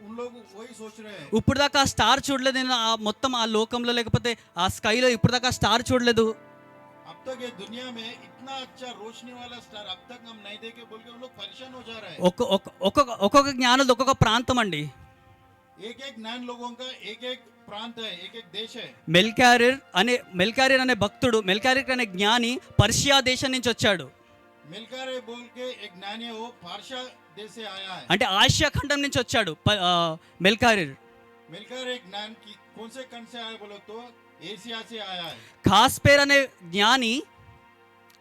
उन लोग वही सोच रहे हैं। ఇప్పుడు దాకా ఆ స్టార్ చూడలేదు నేను, ఆ మొత్తం ఆ లోకంలో లేకపోతే ఆ స్కైలో ఇప్పుడు దాకా ఆ స్టార్ చూడలేదు. अब तक ये दुनिया में इतना अच्छा रोशनी वाला स्टार अब तक हम नहीं देखे बोल के उन लोग परेशान हो जा रहे हैं। ఒక్కొక్క జ్ఞానులు ఒక్కొక్క ప్రాంతం అండి. एक एक ज्ञान लोगों का एक एक प्रांत है, एक एक देश है। మెల్కారిర్ అనే భక్తుడు, మెల్కారిర్ అనే జ్ఞాని పర్షియా దేశం నుంచి వచ్చాడు. मिलकर बोल के एक ज्ञानी है, वो पारसा देश से आया है। అంటే ఆసియా ఖండం నుంచి వచ్చాడు మెల్కారిర్. मिलकर एक ज्ञान की कौन से खंड से आया बोलो तो एशिया से आया है। కాస్పేర్ అనే జ్ఞాని,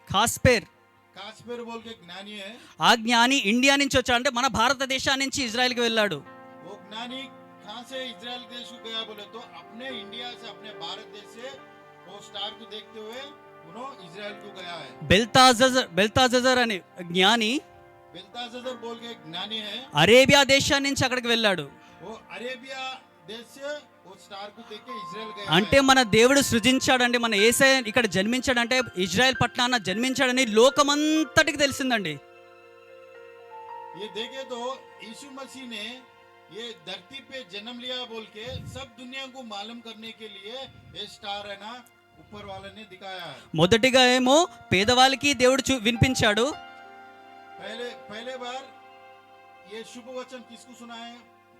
कास्पेर बोल के ज्ञानी है, ఆ జ్ఞాని ఇండియా నుంచి వచ్చాడు. అంటే మన భారతదేశం నుంచి ఇజ్రాయెల్కి వెళ్ళాడు. वो ज्ञानी कहाँ से इजराइल देश को गया बोले तो अपने इंडिया से, अपने भारत देश से वो स्टार को देखते हुए उन्होंने इजराइल को गया है। బెల్తాజర్ అనే జ్ఞాని बेल्ताशज़र बोल के एक ज्ञानी है, అరేబియా దేశం నుంచి అక్కడికి వెళ్ళాడు. वो अरेबिया देश से वो स्टार को देख के इजराइल गया అంటే మన దేవుడు సృజించాడండి, మన యేసయ్య ఇక్కడ జన్మించాడంటే ఇజ్రాయెల్ పట్టణాన జన్మించాడని లోకమంతటికి తెలిసిందండి. है। ये देखे तो यीशु मसीह ने ये धरती पे जन्म लिया बोल के सब दुनिया को मालूम करने के लिए ये स्टार है ना ऊपर वाले ने दिखाया है। మొదటిగా ఏమో పేదవాళ్ళకి దేవుడు వినిపించాడు. पहले बार ये शुभ वचन किसको सुना है?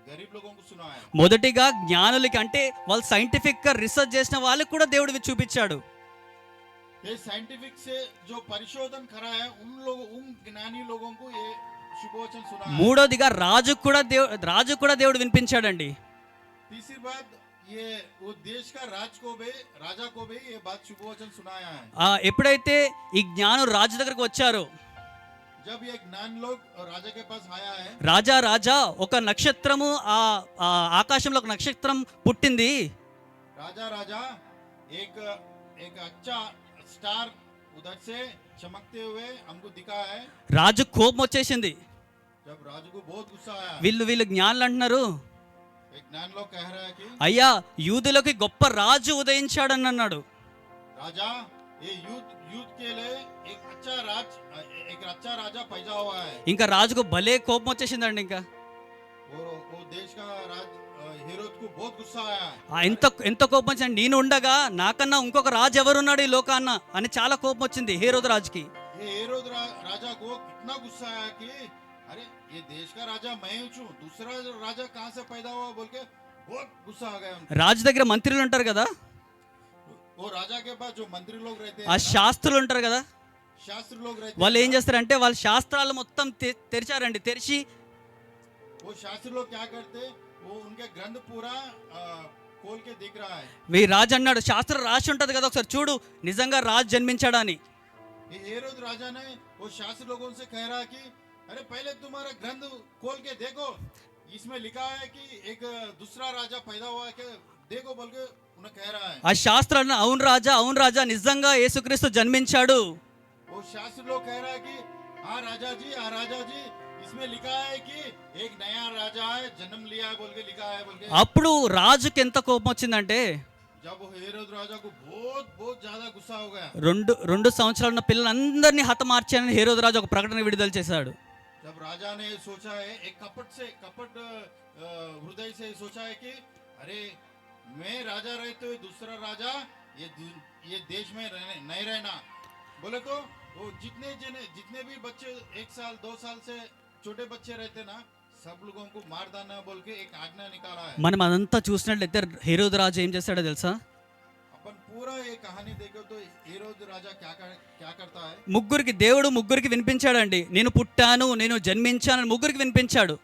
गरीब लोगों को सुना है। మొదటిగా జ్ఞానులకి, అంటే వాళ్ళు సైంటిఫిక్ గా రీసెర్చ్ చేసిన వాళ్ళకి కూడా దేవుడు చూపించాడు. ये साइंटिफिक से जो परिशोधन करा है उन ज्ञानी लोगों को ये शुभ वचन सुना है। మూడోదిగా రాజు కూడా దేవుడు వినిపించాడండి. तीसरी बात ये वो देश का राजा को भी ये बात शुभ वचन सुनाया है। ఎప్పుడైతే ఈ జ్ఞానులు రాజు దగ్గరకు వచ్చారో, जब ये ज्ञान लोग राजा के पास आया है, రాజా ఒక నక్షత్రము ఆకాశంలో ఒక నక్షత్రం పుట్టింది. राजा एक अच्छा स्टार उधर से चमकते हुए हमको दिखा है। రాజు కోపం వచ్చేసింది. जब राजू को बहुत गुस्सा आया, వీళ్ళు జ్ఞానులు అంటున్నారు, एक ज्ञान लोग कह रहा है कि అయ్యా యూదులకి గొప్ప రాజు ఉదయించాడని అన్నాడు. राजा ये युद्ध के लिए एक अच्छा राजा पैदा हुआ है। ఇంకా రాజుకు భలే కోపం వచ్చేసిందండి. ఇంకా वो देश का हेरोद को बहुत गुस्सा आया। ఎంత కోపం వచ్చింది, నేను ఉండగా నాకన్నా ఇంకొక రాజు ఎవరున్నాడు ఈ లోకాన్న అని చాలా కోపం వచ్చింది హేరోదు రాజుకి. ये हेरोद राजा को कितना गुस्सा आया कि अरे ये देश का राजा मैं हूँ, दूसरा राजा कहाँ से पैदा हुआ बोल के बहुत गुस्सा आ गया। రాజు దగ్గర మంత్రులు ఉంటారు కదా, वो राजा के पास जो मंत्री लोग रहते ఆ हैं ना, శాస్త్రులు ఉంటారు కదా, शास्त्र लोग रहते వాళ్ళు हैं ఏం ना, చేస్తారంటే వాళ్ళ శాస్త్రాలు మొత్తం తెరిచారండి. తెరిచి वो शास्त्र लोग क्या करते, वो उनके ग्रंथ पूरा खोल के दिख रहा है। ఈ రాజు అన్నాడు, శాస్త్రం రాసి ఉంటది కదా, ఒకసారి చూడు నిజంగా రాజు జన్మించాడా అని. ये हेरोद राजा ने वो शास्त्र लोगों से कह रहा कि अरे पहले तुम्हारा ग्रंथ खोल के देखो, इसमें लिखा है कि एक दूसरा राजा पैदा हुआ है, कि देखो बोल के उन्हें कह रहा है। ఆ శాస్త్రాలను అవును రాజా నిజంగా యేసుక్రీస్తు జన్మించాడు. वो शास्त्र लोग कह रहा है कि हाँ राजा जी इसमें लिखा है कि एक नया राजा है, जन्म लिया है बोल के लिखा है बोल के। అప్పుడు రాజుకి ఎంత కోపం వచ్చిందంటే, जब वो हेरोद राजा को बहुत बहुत ज्यादा गुस्सा हो गया, రెండు సంవత్సరాలు ఉన్న పిల్లలందరినీ హతమార్చానని హేరోదు రాజు ఒక ప్రకటన విడుదల చేశాడు. जब राजा ने सोचा है, एक कपट हृदय से सोचा है कि अरे मैं राजा रहते हुए दूसरा राजा ये देश में नहीं रहना बोले, तो वो जितने भी बच्चे 1 साल 2 साल से छोटे बच्चे रहते ना, सब लोगों को मार डालना बोल के एक आज्ञा निकाला है। మనం అదంతా చూసినట్లయితే హేరోదు రాజు ఏం చేశాడో తెలుసా? अपन पूरा ये कहानी देखो तो हेरोद राजा क्या करता है। దేవుడు ముగ్గురికి వినిపించాడండి. నేను పుట్టాను, నేను జన్మించాను ముగ్గురికి వినిపించాడు.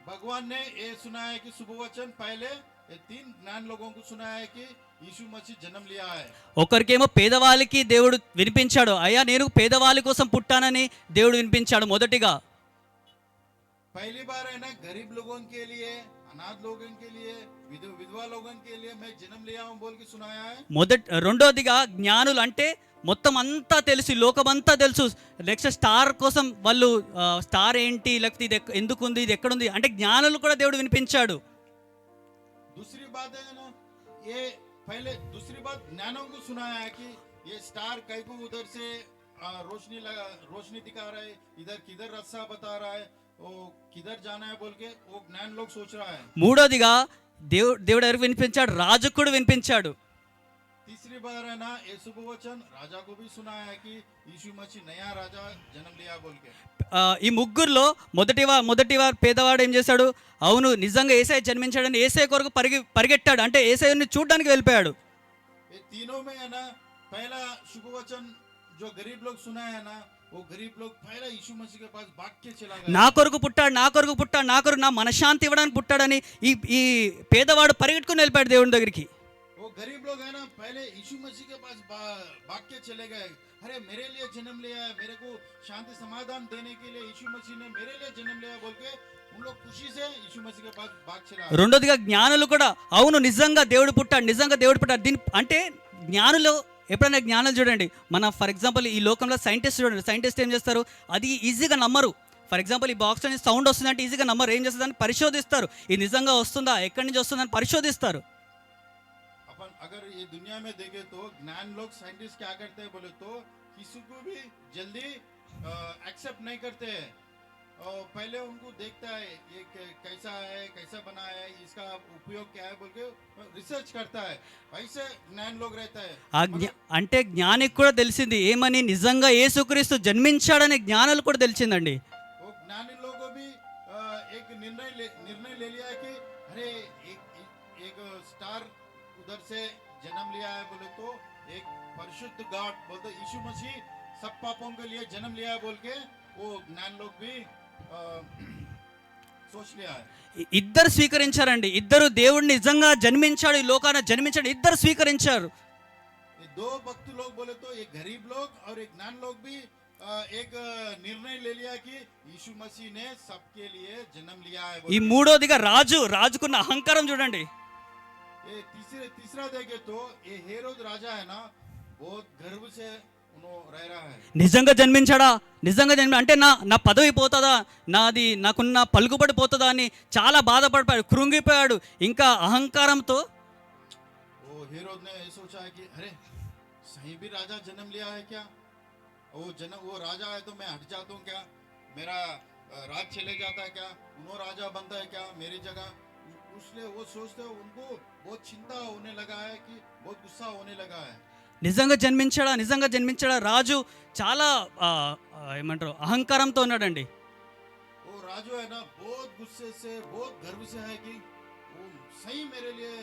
भगवान ने ये सुना है कि शुभवचन पहले 3 ज्ञान लोगों को सुना है कि यीशु मसीह जन्म लिया है। ఒకరికేమో పేదవాళ్ళకి దేవుడు వినిపించాడు, అయ్యా నేను పేదవాళ్ళ కోసం పుట్టానని దేవుడు వినిపించాడు మొదటిగా. पहली बार है ना गरीब लोगों के लिए, अनाथ लोगों के लिए, विधवा लोगों के लिए मैं जन्म लिया हूँ बोल के सुनाया है। రెండోదిగా జ్ఞానులు అంటే మొత్తం అంతా తెలుసు, లోకమంతా తెలుసు. నెక్స్ట్ స్టార్ కోసం వాళ్ళు స్టార్ ఏంటి, లేకపోతే ఇది ఎందుకు ఉంది, ఇది ఎక్కడుంది అంటే జ్ఞానులు కూడా దేవుడు వినిపించాడు. दूसरी बात है ना, ये पहले दूसरी बात ज्ञानों को सुनाया है कि ये स्टार कहीं को उधर से रोशनी दिखा रहा है, इधर किधर रास्ता बता रहा है, वो किधर जाना है बोल के वो ज्ञान लोग सोच रहा है। మూడోదిగా దేవుడు ఎవరికి వినిపించాడు? రాజుకు కూడా వినిపించాడు. तीसरी बार है ना ये शुभवचन राजा को भी सुनाया है कि यीशु मसीह नया राजा जन्म लिया बोल के। ఈ ముగ్గురులో మొదటివారు పేదవాడు ఏం చేశాడు? అవును నిజంగా యేసయ్య జన్మించాడని యేసయ్య కొరకు పరిగెట్టాడు, అంటే యేసయ్యని చూడడానికి వెళ్ళిపోయాడు. ये तीनों में है ना पहला शुभवचन जो गरीब लोग सुना है ना, वो गरीब लोग पहला यीशु मसीह के पास भाग के चला गया। నా కొరకు పుట్టాడు, నా కొరకు నా మనశ్శాంతి ఇవ్వడానికి పుట్టాడని ఈ పేదవాడు పరిగెట్టుకుని వెళ్ళిపోయాడు దేవుని దగ్గరికి. वो गरीब लोग है ना पहले यीशु मसीह के पास भाग के चले गए, अरे मेरे लिए जन्म लिया है, मेरे को शांति समाधान देने के लिए यीशु मसीह ने मेरे लिए जन्म लिया बोल के उन लोग खुशी से यीशु मसीह के पास भाग चला। రెండోదిగా జ్ఞానులు కూడా అవును నిజంగా దేవుడు పుట్టాడు దీని అంటే జ్ఞానులు ఎప్పుడైనా జ్ఞానులు చూడండి, మన ఫర్ ఎగ్జాంపుల్ ఈ లోకంలో సైంటిస్ట్ చూడండి, సైంటిస్ట్ ఏం చేస్తారు, అది ఈజీగా నమ్మరు. ఫర్ ఎగ్జాంపుల్ ఈ బాక్స్ అనేది సౌండ్ వస్తుందంటే ఈజీగా నమ్మరు. ఏం చేస్తుందని పరిశోధిస్తారు, ఇది నిజంగా వస్తుందా, ఎక్కడి నుంచి వస్తుందని పరిశోధిస్తారు. अपन अगर ये दुनिया में देखे तो ज्ञान लोग साइंटिस्ट क्या करते हैं बोले तो किसी को भी जल्दी एक्सेप्ट नहीं करते हैं, और पहले उनको देखता है ये कैसा है, कैसा बना है, इसका उपयोग क्या है बोल के रिसर्च करता है, ऐसे ज्ञान लोग रहता है। అంటే జ్ఞానికి కూడా తెలిసింది ఏమని, నిజంగా యేసుక్రీస్తు జన్మించాడని జ్ఞానులు కూడా తెలిసిందండి. वो ज्ञानी लोगों को भी एक निर्णय ले लिया कि अरे एक स्टार उधर से जन्म लिया है बोले तो एक परिशुद्ध गॉड बोलते यीशु मसीह सब पापों के लिए जन्म लिया है बोल के वो ज्ञान लोग भी सोच लिया है। ఇద్దరు స్వీకరించారండి, ఇద్దరు దేవుడిని నిజంగా జన్మించాడు, ఈ లోకాన జన్మించాడు, ఇద్దరు స్వీకరించారు. ये 2 भक्त लोग बोले तो एक गरीब लोग और एक ज्ञान लोग भी एक निर्णय ले लिया कि यीशु मसीह ने सबके लिए जन्म लिया है। ఈ మూడోదిగా రాజుకున్న అహంకారం చూడండి. ये तीसरा देखे तो ये हेरोद राजा है ना बहुत गर्व से रह रहा है। నిజంగా జన్మించాడా, అంటే నా పదవి పోతుందా, నాకున్న పలుకుబడి పోతుందా అని చాలా బాధపడిపోయాడు, కృంగిపోయాడు. ఇంకా అహంకారంతో वो हेरोद ने ये सोचा है कि अरे सही भी राजा जन्म लिया है क्या, वो राजा है तो मैं हट जाता हूँ क्या, मेरा राज चले जाता है क्या, उन्होंने राजा बनता है क्या मेरी जगह। उसने वो सोचते उनको बहुत चिंता होने लगा है कि बहुत गुस्सा होने लगा है। నిజంగా జన్మించాడా రాజు చాలా ఏమంటారు అహంకారంతో ఉన్నాడండి. वो राजू है ना बहुत गुस्से से बहुत गर्व से है कि वो सही मेरे लिए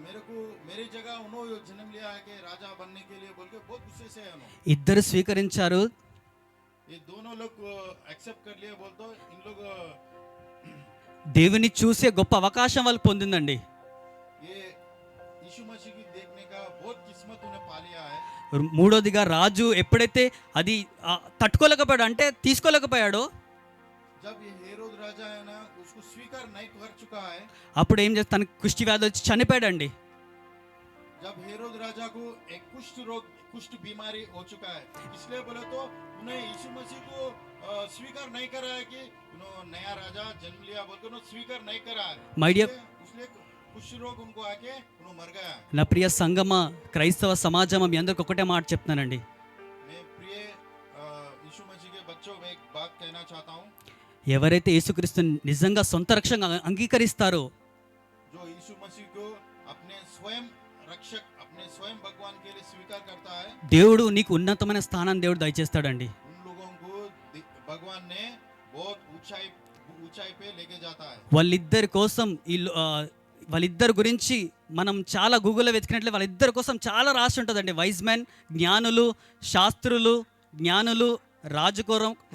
मेरे को मेरी जगह उन्होंने जन्म लिया है कि राजा बनने के लिए बोल के बहुत गुस्से से है उन्होंने। ఇద్దరు స్వీకరించారు. ये दोनों लोग एक्सेप्ट कर लिए बोल तो इन लोग దేవుని చూసే గొప్ప అవకాశం వాళ్ళు పొందిందండి. ये यीशु मसीह की देखने का बहुत किस्मत उन्हें पा लिया है। మూడోదిగా రాజు ఎప్పుడైతే అది తట్టుకోలేకపోయాడు, అంటే తీసుకోలేకపోయాడో, जब ये हेरोद राजा है ना उसको स्वीकार नहीं कर चुका है, అప్పుడు ఏం చేస్తే తనకు కుష్టి వ్యాధి వచ్చి చనిపోయాడండి. जब हेरोद राजा को एक कुष्ठ बीमारी हो चुका है, इसलिए बोले तो उन्हें यीशु मसीह को स्वीकार नहीं करा है कि नया राजा जन्म लिया बोल के उन्होंने स्वीकार नहीं करा है। My dear- इसलिए कुष्ठ रोग उनको आके उन्होंने मर गया। నా ప్రియ సంగమ క్రైస్తవ సమాజం మీ అందరికి ఒకటే మాట చెప్తున్నానండి. मैं प्रिय यीशु मसीह के बच्चों में एक बात कहना चाहता हूँ, ఎవరైతే యేసుక్రీస్తుని నిజంగా సొంత రక్షణగా అంగీకరిస్తారో, जो यीशु मसीह को अपने स्वयं रक्षक अपने स्वयं भगवान के लिए स्वीकार करता है, దేవుడు నీకు ఉన్నతమైన స్థానాన్ని దేవుడు దయచేస్తాడండి. उन लोगों को भगवान ने बहुत ऊंचाई पे लेके जाता है। వాళ్ళిద్దరి కోసం వాళ్ళిద్దరి గురించి మనం చాలా గూగుల్లో వెతికినట్లే వాళ్ళిద్దరి కోసం చాలా రాసి ఉంటుందండి. వైజ్ మెన్, జ్ఞానులు, శాస్త్రులు, జ్ఞానులు,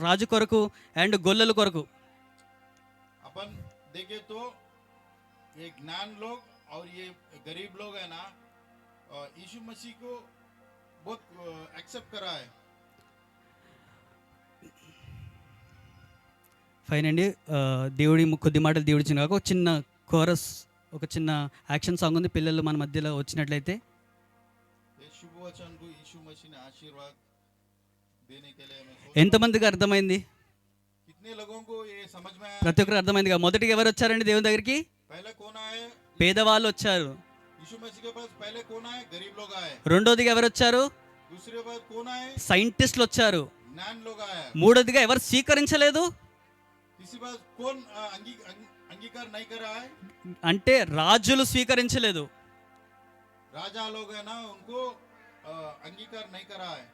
రాజు కొరకు అండ్ గొల్లల కొరకు. अपन देखे तो ये ज्ञान लोग और ये गरीब लोग है ना, यीशु मसीह को बहुत एक्सेप्ट करा है। ఫైన్ అండి. దేవుడి కొద్ది మాటలు దేవుడి చిన్న ఒక చిన్న కోరస్, ఒక చిన్న యాక్షన్ సాంగ్ ఉంది. పిల్లలు మన మధ్యలో వచ్చినట్లయితే ये शुभ वचन को यीशु मसीह ने आशीर्वाद देने के लिए ఎంతమందికి అర్థమైంది? कितने लोगों को ये समझ में आया? ప్రతి ఒక్కరు అర్థమైందిగా. మొదటిగా ఎవరు వచ్చారండి దేవుని దగ్గరికి? पहले कौन आए? పేదవాళ్ళు వచ్చారు. यीशु मसीह के पास पहले कौन आए? गरीब लोग आए। రెండోదిగా ఎవరు వచ్చారు? दूसरे बात कौन आए? సైంటిస్టులు వచ్చారు. ज्ञान लोग आए। మూడోదిగా ఎవరు స్వీకరించలేదు? तीसरी बात कौन अंगीकार नहीं करा है? అంటే రాజులు స్వీకరించలేదు. राजा लोग है ना उनको अंगीकार नहीं करा है।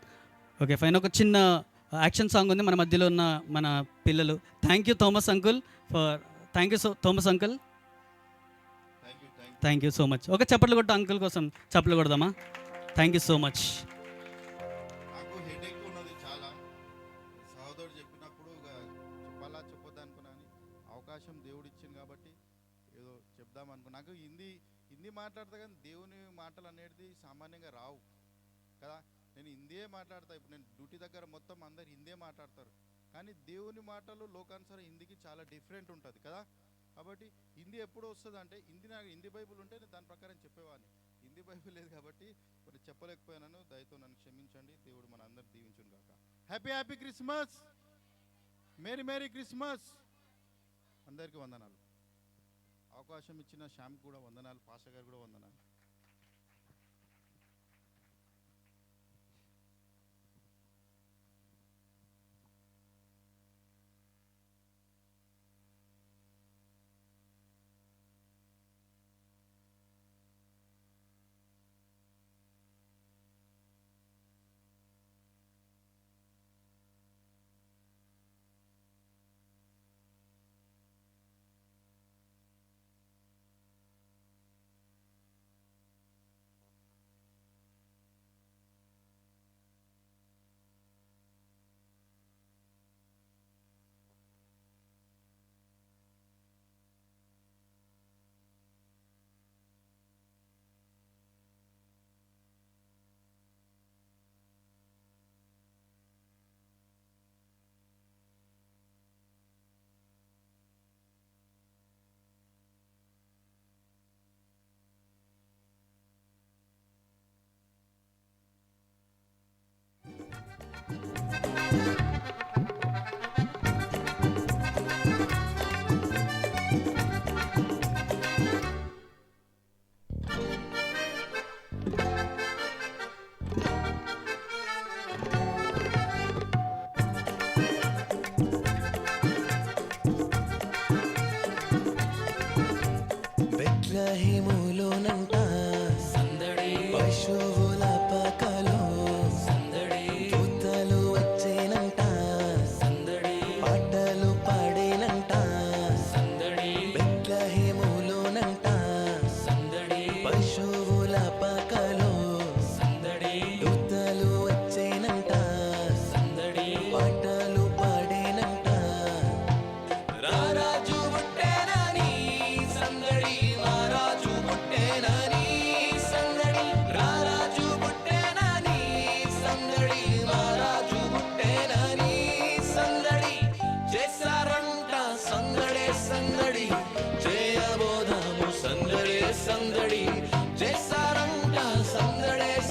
Okay fine. ఒక చిన్న యాక్షన్ సాంగ్ ఉంది. మన మధ్యలో ఉన్న మన పిల్లలు. Thank you Thomas uncle for Thomas uncle, thank you thank you so much. ఒక చప్పట్లు కొట్టు అంకుల్ కోసం, చప్పట్లు కొడదామా? Thank you so much. నాకు హెడేక్ ఉన్నది చాలా. సహోదరుడు చెప్పినప్పుడు చెప్పాలా చెప్పొద్దా అనుకున్నాను. అవకాశం దేవుడు ఇచ్చింది కాబట్టి ఏదో చెప్దాం అనుకున్నా. నాకు హిందీ మాట్లాడతా కానీ దేవుని మాటలు అనేది సామాన్యంగా రావు కదా. నేను హిందీయే మాట్లాడతా. ఇప్పుడు నేను డ్యూటీ దగ్గర మొత్తం అందరు హిందీయే మాట్లాడతారు, కానీ దేవుని మాటలు లోకానుసారం హిందీకి చాలా డిఫరెంట్ ఉంటుంది కదా. కాబట్టి హిందీ ఎప్పుడు వస్తుంది అంటే నాకు హిందీ బైబుల్ ఉంటే నేను దాని ప్రకారం చెప్పేవాడిని. హిందీ బైబుల్ లేదు కాబట్టి కొన్ని చెప్పలేకపోయాను. దయతో నన్ను క్షమించండి. దేవుడు మన అందరు దీవించును గాక. Happy Christmas, merry Christmas. అందరికీ వందనాలు. అవకాశం ఇచ్చిన శ్యామ్ కూడా వందనాలు, పాస్టర్ గారు కూడా వందనాలు.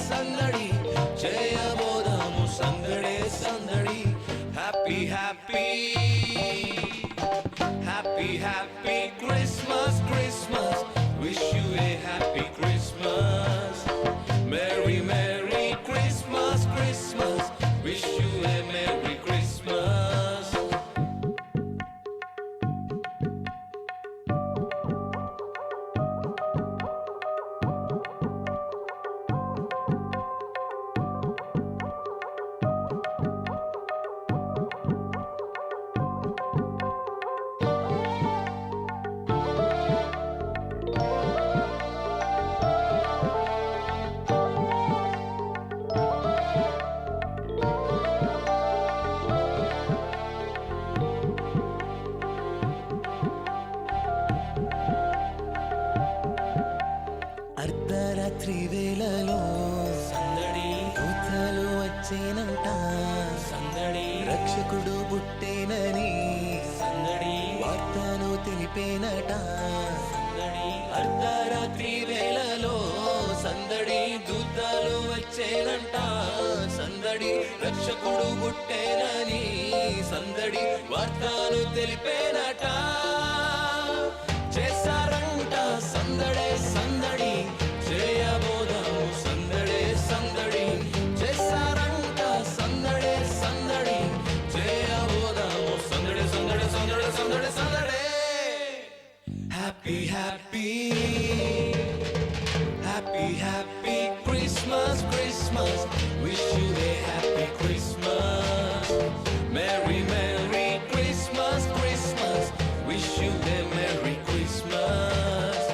సందడి చేయబోదాము సందడే సందడి happy happy happy happy Christmas Christmas wish you a happy Christmas merry merry Christmas Christmas wish you a merry Christmas అర్ధరాత్రి వేళలో సందడి దూతలు వచ్చేనంట సందడి రక్షకుడు పుట్టేనని సందడి వార్తను తెలిపేనట సందడి అర్ధరాత్రి వేళలో సందడి దూతలు వచ్చేనంట సందడి రక్షకుడు పుట్టేనని సందడి వార్తను తెలిపేనట చేశారంట సందడే సందడి చేయబోదాము సందడే సందడి చేశారంట సందడే సందడి చేయబోదాము సందడి సందడి సందడి సందడి సందడే happy happy happy happy Christmas Christmas wish you a happy Christmas merry merry Christmas Christmas wish you a merry Christmas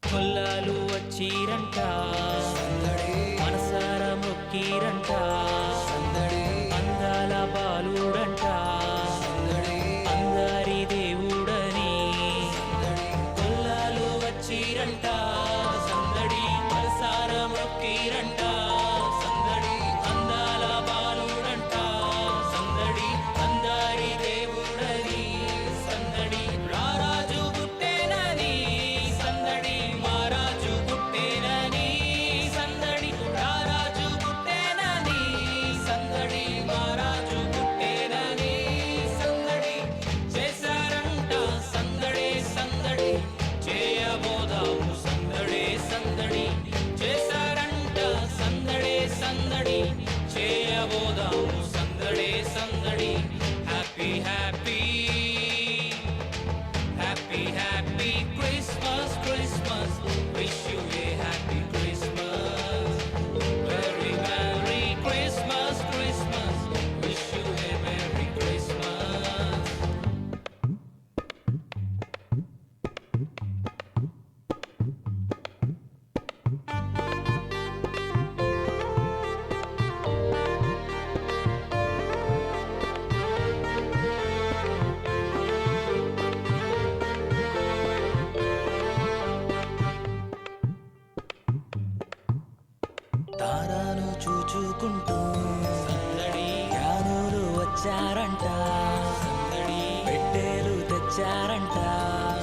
కొల్లాలు వచ్చిరంట మనసార మొక్కిరంట అందాల బాలుడంట అందరి దేవుడని కొల్లాలు వచ్చిరంట సందడి మనసార మొక్కిరంట సందడి అందాల బాలుడంట సందడి అందరి దేవుడని సందడి రారాజు పుట్టేనని సందడి మహారాజు పుట్టేనని సందడి రారాజు పుట్టేనని సందడి మహారాజు పుట్టేనని సందడి చేశారంట సందడే సందడి చేయబోదాము సందడే సందడి చేశారంట సందడే సందడి చేయబోదాము సందడే సందడి happy happy happy happy Christmas Christmas wish you a happy Christmas merry merry Christmas Christmas wish you a merry Christmas తారాను చూచుకుంటూ సందడి జ్ఞానులు వచ్చారంట సందడి పెట్టెలు తెచ్చారంట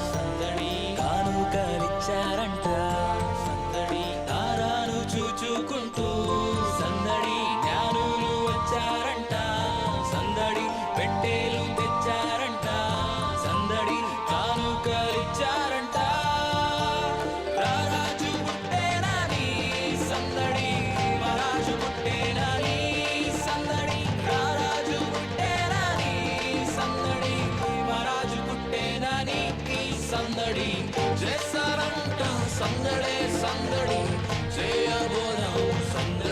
సందడి కానుకలిచ్చారంట సందడి తారాను చూచుకుంటూ సందడి జ్ఞానులు వచ్చారంట సందడి పెట్టెలు తెచ్చారంట సందడి కానుకలిచ్చారంట రారాజు పుట్టేనని సందడి మహారాజు పుట్టేనని సందడి రారాజు పుట్టేనని సందడి మహారాజు పుట్టేనని సందడి చేశారంట సందడే సందడి చేయబోదాము సందడి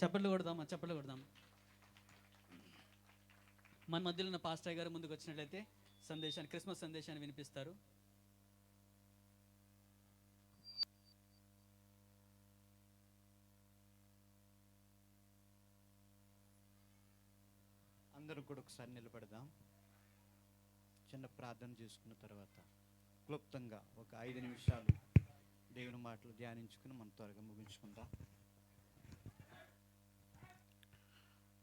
చప్పట్లు కొడదాం, చప్పట్లు కొడదాం. మన మధ్యలో ఉన్న పాస్టర్ గారు ముందుకు వచ్చినట్లయితే సందేశాన్ని, క్రిస్మస్ సందేశాన్ని వినిపిస్తారు. అందరూ కూడా ఒకసారి నిలబడదాం. చిన్న ప్రార్థన చేసుకున్న తర్వాత క్లుప్తంగా ఒక 5 నిమిషాలు దేవుని మాటలు ధ్యానించుకుని మనం త్వరగా ముగించుకుందాం.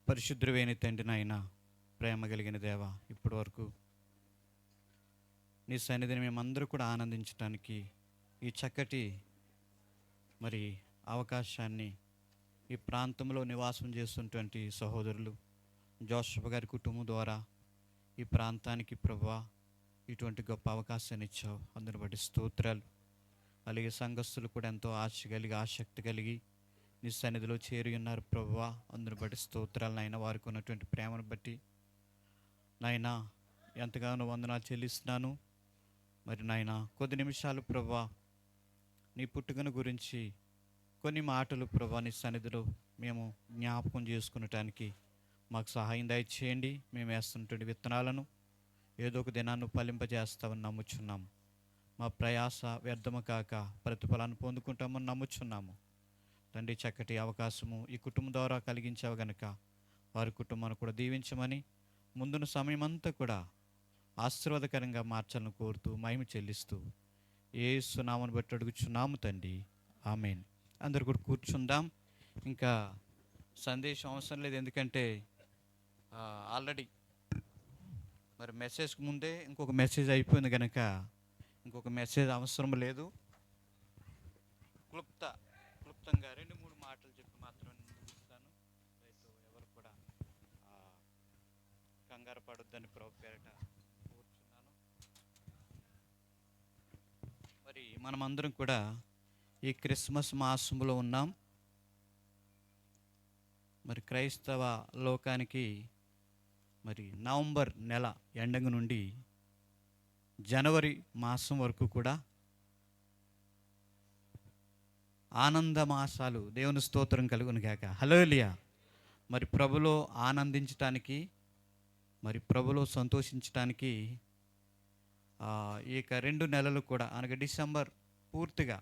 పరిశుద్ధుడైన తండ్రి నాయన, ప్రేమ కలిగిన దేవ, ఇప్పటి వరకు నీ సన్నిధిని మేమందరూ కూడా ఆనందించడానికి ఈ చక్కటి మరి అవకాశాన్ని ఈ ప్రాంతంలో నివాసం చేస్తున్నటువంటి సహోదరులు జోసఫ్ గారి కుటుంబం ద్వారా ఈ ప్రాంతానికి ప్రభువా ఇటువంటి గొప్ప అవకాశాన్ని ఇచ్చావు. అందుని బట్టి స్తోత్రాలు. అలాగే సంఘస్థులు కూడా ఎంతో ఆశ కలిగి, ఆసక్తి కలిగి నీ సన్నిధిలో చేరి ఉన్నారు ప్రభువా. అందుని బట్టి స్తోత్రాలు నాయన. వారికి ఉన్నటువంటి ప్రేమను బట్టి నాయన ఎంతగానో వందనాలు చెల్లిస్తున్నాను. మరి నాయన కొద్ది నిమిషాలు ప్రభువా నీ పుట్టుకను గురించి కొన్ని మాటలు ప్రభువా నీ సన్నిధిలో మేము జ్ఞాపకం చేసుకునటానికి మాకు సహాయం దయచేయండి. మేము వేస్తున్నటువంటి విత్తనాలను ఏదో ఒక దినాన్ని ఫలింపజేస్తామని నమ్ముచున్నాము. మా ప్రయాస వ్యర్థము కాక ప్రతిఫలాన్ని పొందుకుంటామని నమ్ముచున్నాము. తండ్రి, చక్కటి అవకాశము ఈ కుటుంబం ద్వారా కలిగించావు గనుక వారి కుటుంబాన్ని కూడా దీవించమని, ముందున్న సమయం అంతా కూడా ఆశీర్వాదకరంగా మార్చాలని కోరుతూ మహిమ చెల్లిస్తూ యేసు నామమును బట్టి అడుగుచున్నాము తండ్రి, ఆమేన్. అందరు కూడా కూర్చుందాం. ఇంకా సందేశం అవసరం లేదు, ఎందుకంటే ఆల్రెడీ మరి మెసేజ్కి ముందే ఇంకొక మెసేజ్ అయిపోయింది కనుక ఇంకొక మెసేజ్ అవసరం లేదు. క్లుప్తంగా 2-3 మాటలు చెప్పి మాత్రం ముగిస్తాను. రైతు ఎవరు కూడా కంగారు పడొద్దని ప్రభు పేరట కూర్చున్నాను. మరి మనమందరం కూడా ఈ క్రిస్మస్ మాసంలో ఉన్నాం. మరి క్రైస్తవ లోకానికి మరి నవంబర్ నెల ఎండింగ్ నుండి జనవరి మాసం వరకు కూడా ఆనంద మాసాలు. దేవుని స్తోత్రం కలుగును గాక. హల్లెలూయా. మరి ప్రభులో ఆనందించటానికి, మరి ప్రభులో సంతోషించటానికి ఈ 2 నెలలు కూడా అనగా డిసెంబర్ పూర్తిగా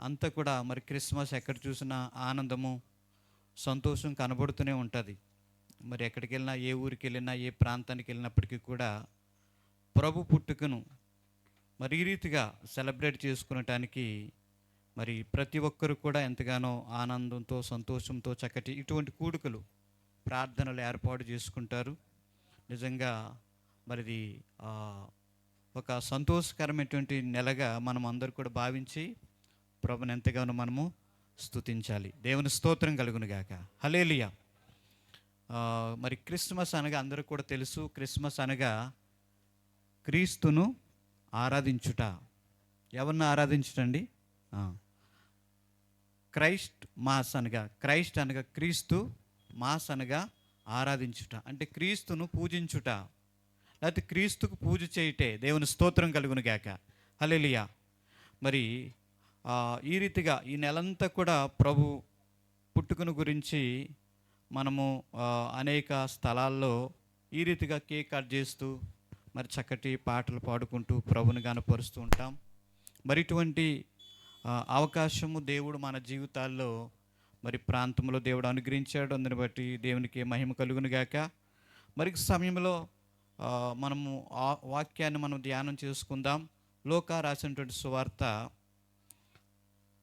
అంతా కూడా మరి క్రిస్మస్ ఎక్కడ చూసినా ఆనందము, సంతోషం కనబడుతూనే ఉంటుంది. మరి ఎక్కడికి వెళ్ళినా, ఏ ఊరికి వెళ్ళినా, ఏ ప్రాంతానికి వెళ్ళినప్పటికీ కూడా ప్రభు పుట్టుకను మరి ఈ రీతిగా సెలబ్రేట్ చేసుకునటానికి మరి ప్రతి ఒక్కరు కూడా ఎంతగానో ఆనందంతో, సంతోషంతో చక్కటి ఇటువంటి కూడుకలు, ప్రార్థనలు ఏర్పాటు చేసుకుంటారు. నిజంగా మరిది ఒక సంతోషకరమైనటువంటి నెలగా మనం అందరూ కూడా భావించి ప్రభుని ఎంతగానో మనము స్తుతించాలి. దేవుని స్తోత్రం కలుగును గాక. హల్లెలూయా. మరి క్రిస్మస్ అనగా అందరూ కూడా తెలుసు, క్రిస్మస్ అనగా క్రీస్తును ఆరాధించుట. ఎవరిని ఆరాధించుటండి? క్రైస్ట్ మాస్ అనగా, క్రైస్ట్ అనగా క్రీస్తు, మాస్ అనగా ఆరాధించుట, అంటే క్రీస్తును పూజించుట, లేకపోతే క్రీస్తుకు పూజ చేయుటే. దేవుని స్తోత్రం కలుగును గాక. హల్లెలూయా. మరి ఈ రీతిగా ఈ నెలంతా కూడా ప్రభు పుట్టుకను గురించి మనము అనేక స్థలాల్లో ఈ రీతిగా కేక్ కట్ చేస్తూ మరి చక్కటి పాటలు పాడుకుంటూ ప్రభుని గనపరుస్తూ ఉంటాం. మరి ఇటువంటి అవకాశము దేవుడు మన జీవితాల్లో మరి ప్రాంతంలో దేవుడు అనుగ్రహించాడు. అందుని బట్టి దేవునికి మహిమ కలుగును గాక. మరి సమయంలో మనము వాక్యాన్ని మనం ధ్యానం చేసుకుందాం. లూకా రాసినటువంటి సువార్త,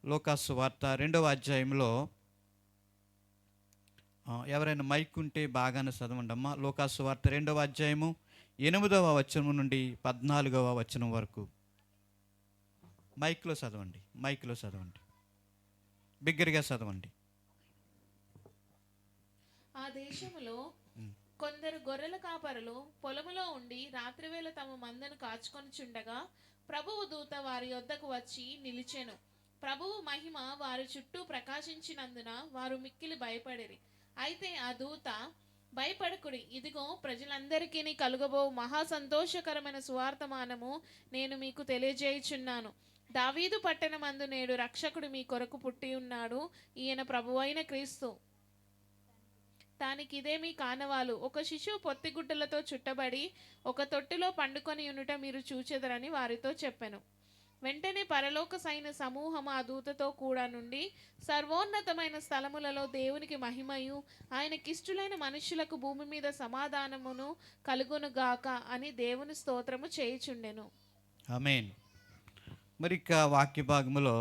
లూకా సువార్త 2వ అధ్యాయంలో ఎవరైనా మైక్ ఉంటే బాగానే చదవండి అమ్మా. లూకా సువార్త 2వ అధ్యాయము 8వ వచనం నుండి 14వ వచనం వరకు మైక్లో చదవండి, మైక్లో చదవండి, బిగ్గరగా చదవండి. ఆ దేశములో కొందరు గొర్రెల కాపరులు పొలములో ఉండి రాత్రివేళ తమ మందను కాచుకొనుచుండగా ప్రభువు దూత వారి యొద్దకు వచ్చి నిలిచెను. ప్రభువు మహిమ వారి చుట్టూ ప్రకాశించినందున వారు మిక్కిలి భయపడిరి. అయితే ఆ దూత, భయపడకుడి, ఇదిగో ప్రజలందరికీ కలుగబో మహా సంతోషకరమైన సువార్తమానము నేను మీకు తెలియజేయుచున్నాను. దావీదు పట్టణమందు నేడు రక్షకుడు మీ కొరకు పుట్టి ఉన్నాడు. ఈయన ప్రభువైన క్రీస్తు. దానికి ఇదేమీ కానవాలు. ఒక శిశువు పొత్తిగుడ్డలతో చుట్టబడి ఒక తొట్టిలో పండుకొని ఉండుట మీరు చూచెదరని వారితో చెప్పెను. వెంటనే పరలోక సైన్య సమూహము ఆ దూతతో కూడా నుండి సర్వోన్నతమైన స్థలములలో దేవునికి మహిమయు ఆయనకిష్టులైన మనుష్యులకు భూమి మీద సమాధానమును కలుగునుగాక అని దేవుని స్తోత్రము చేయుచుండెను. ఆమేన్. మరి ఇక వాక్య భాగములో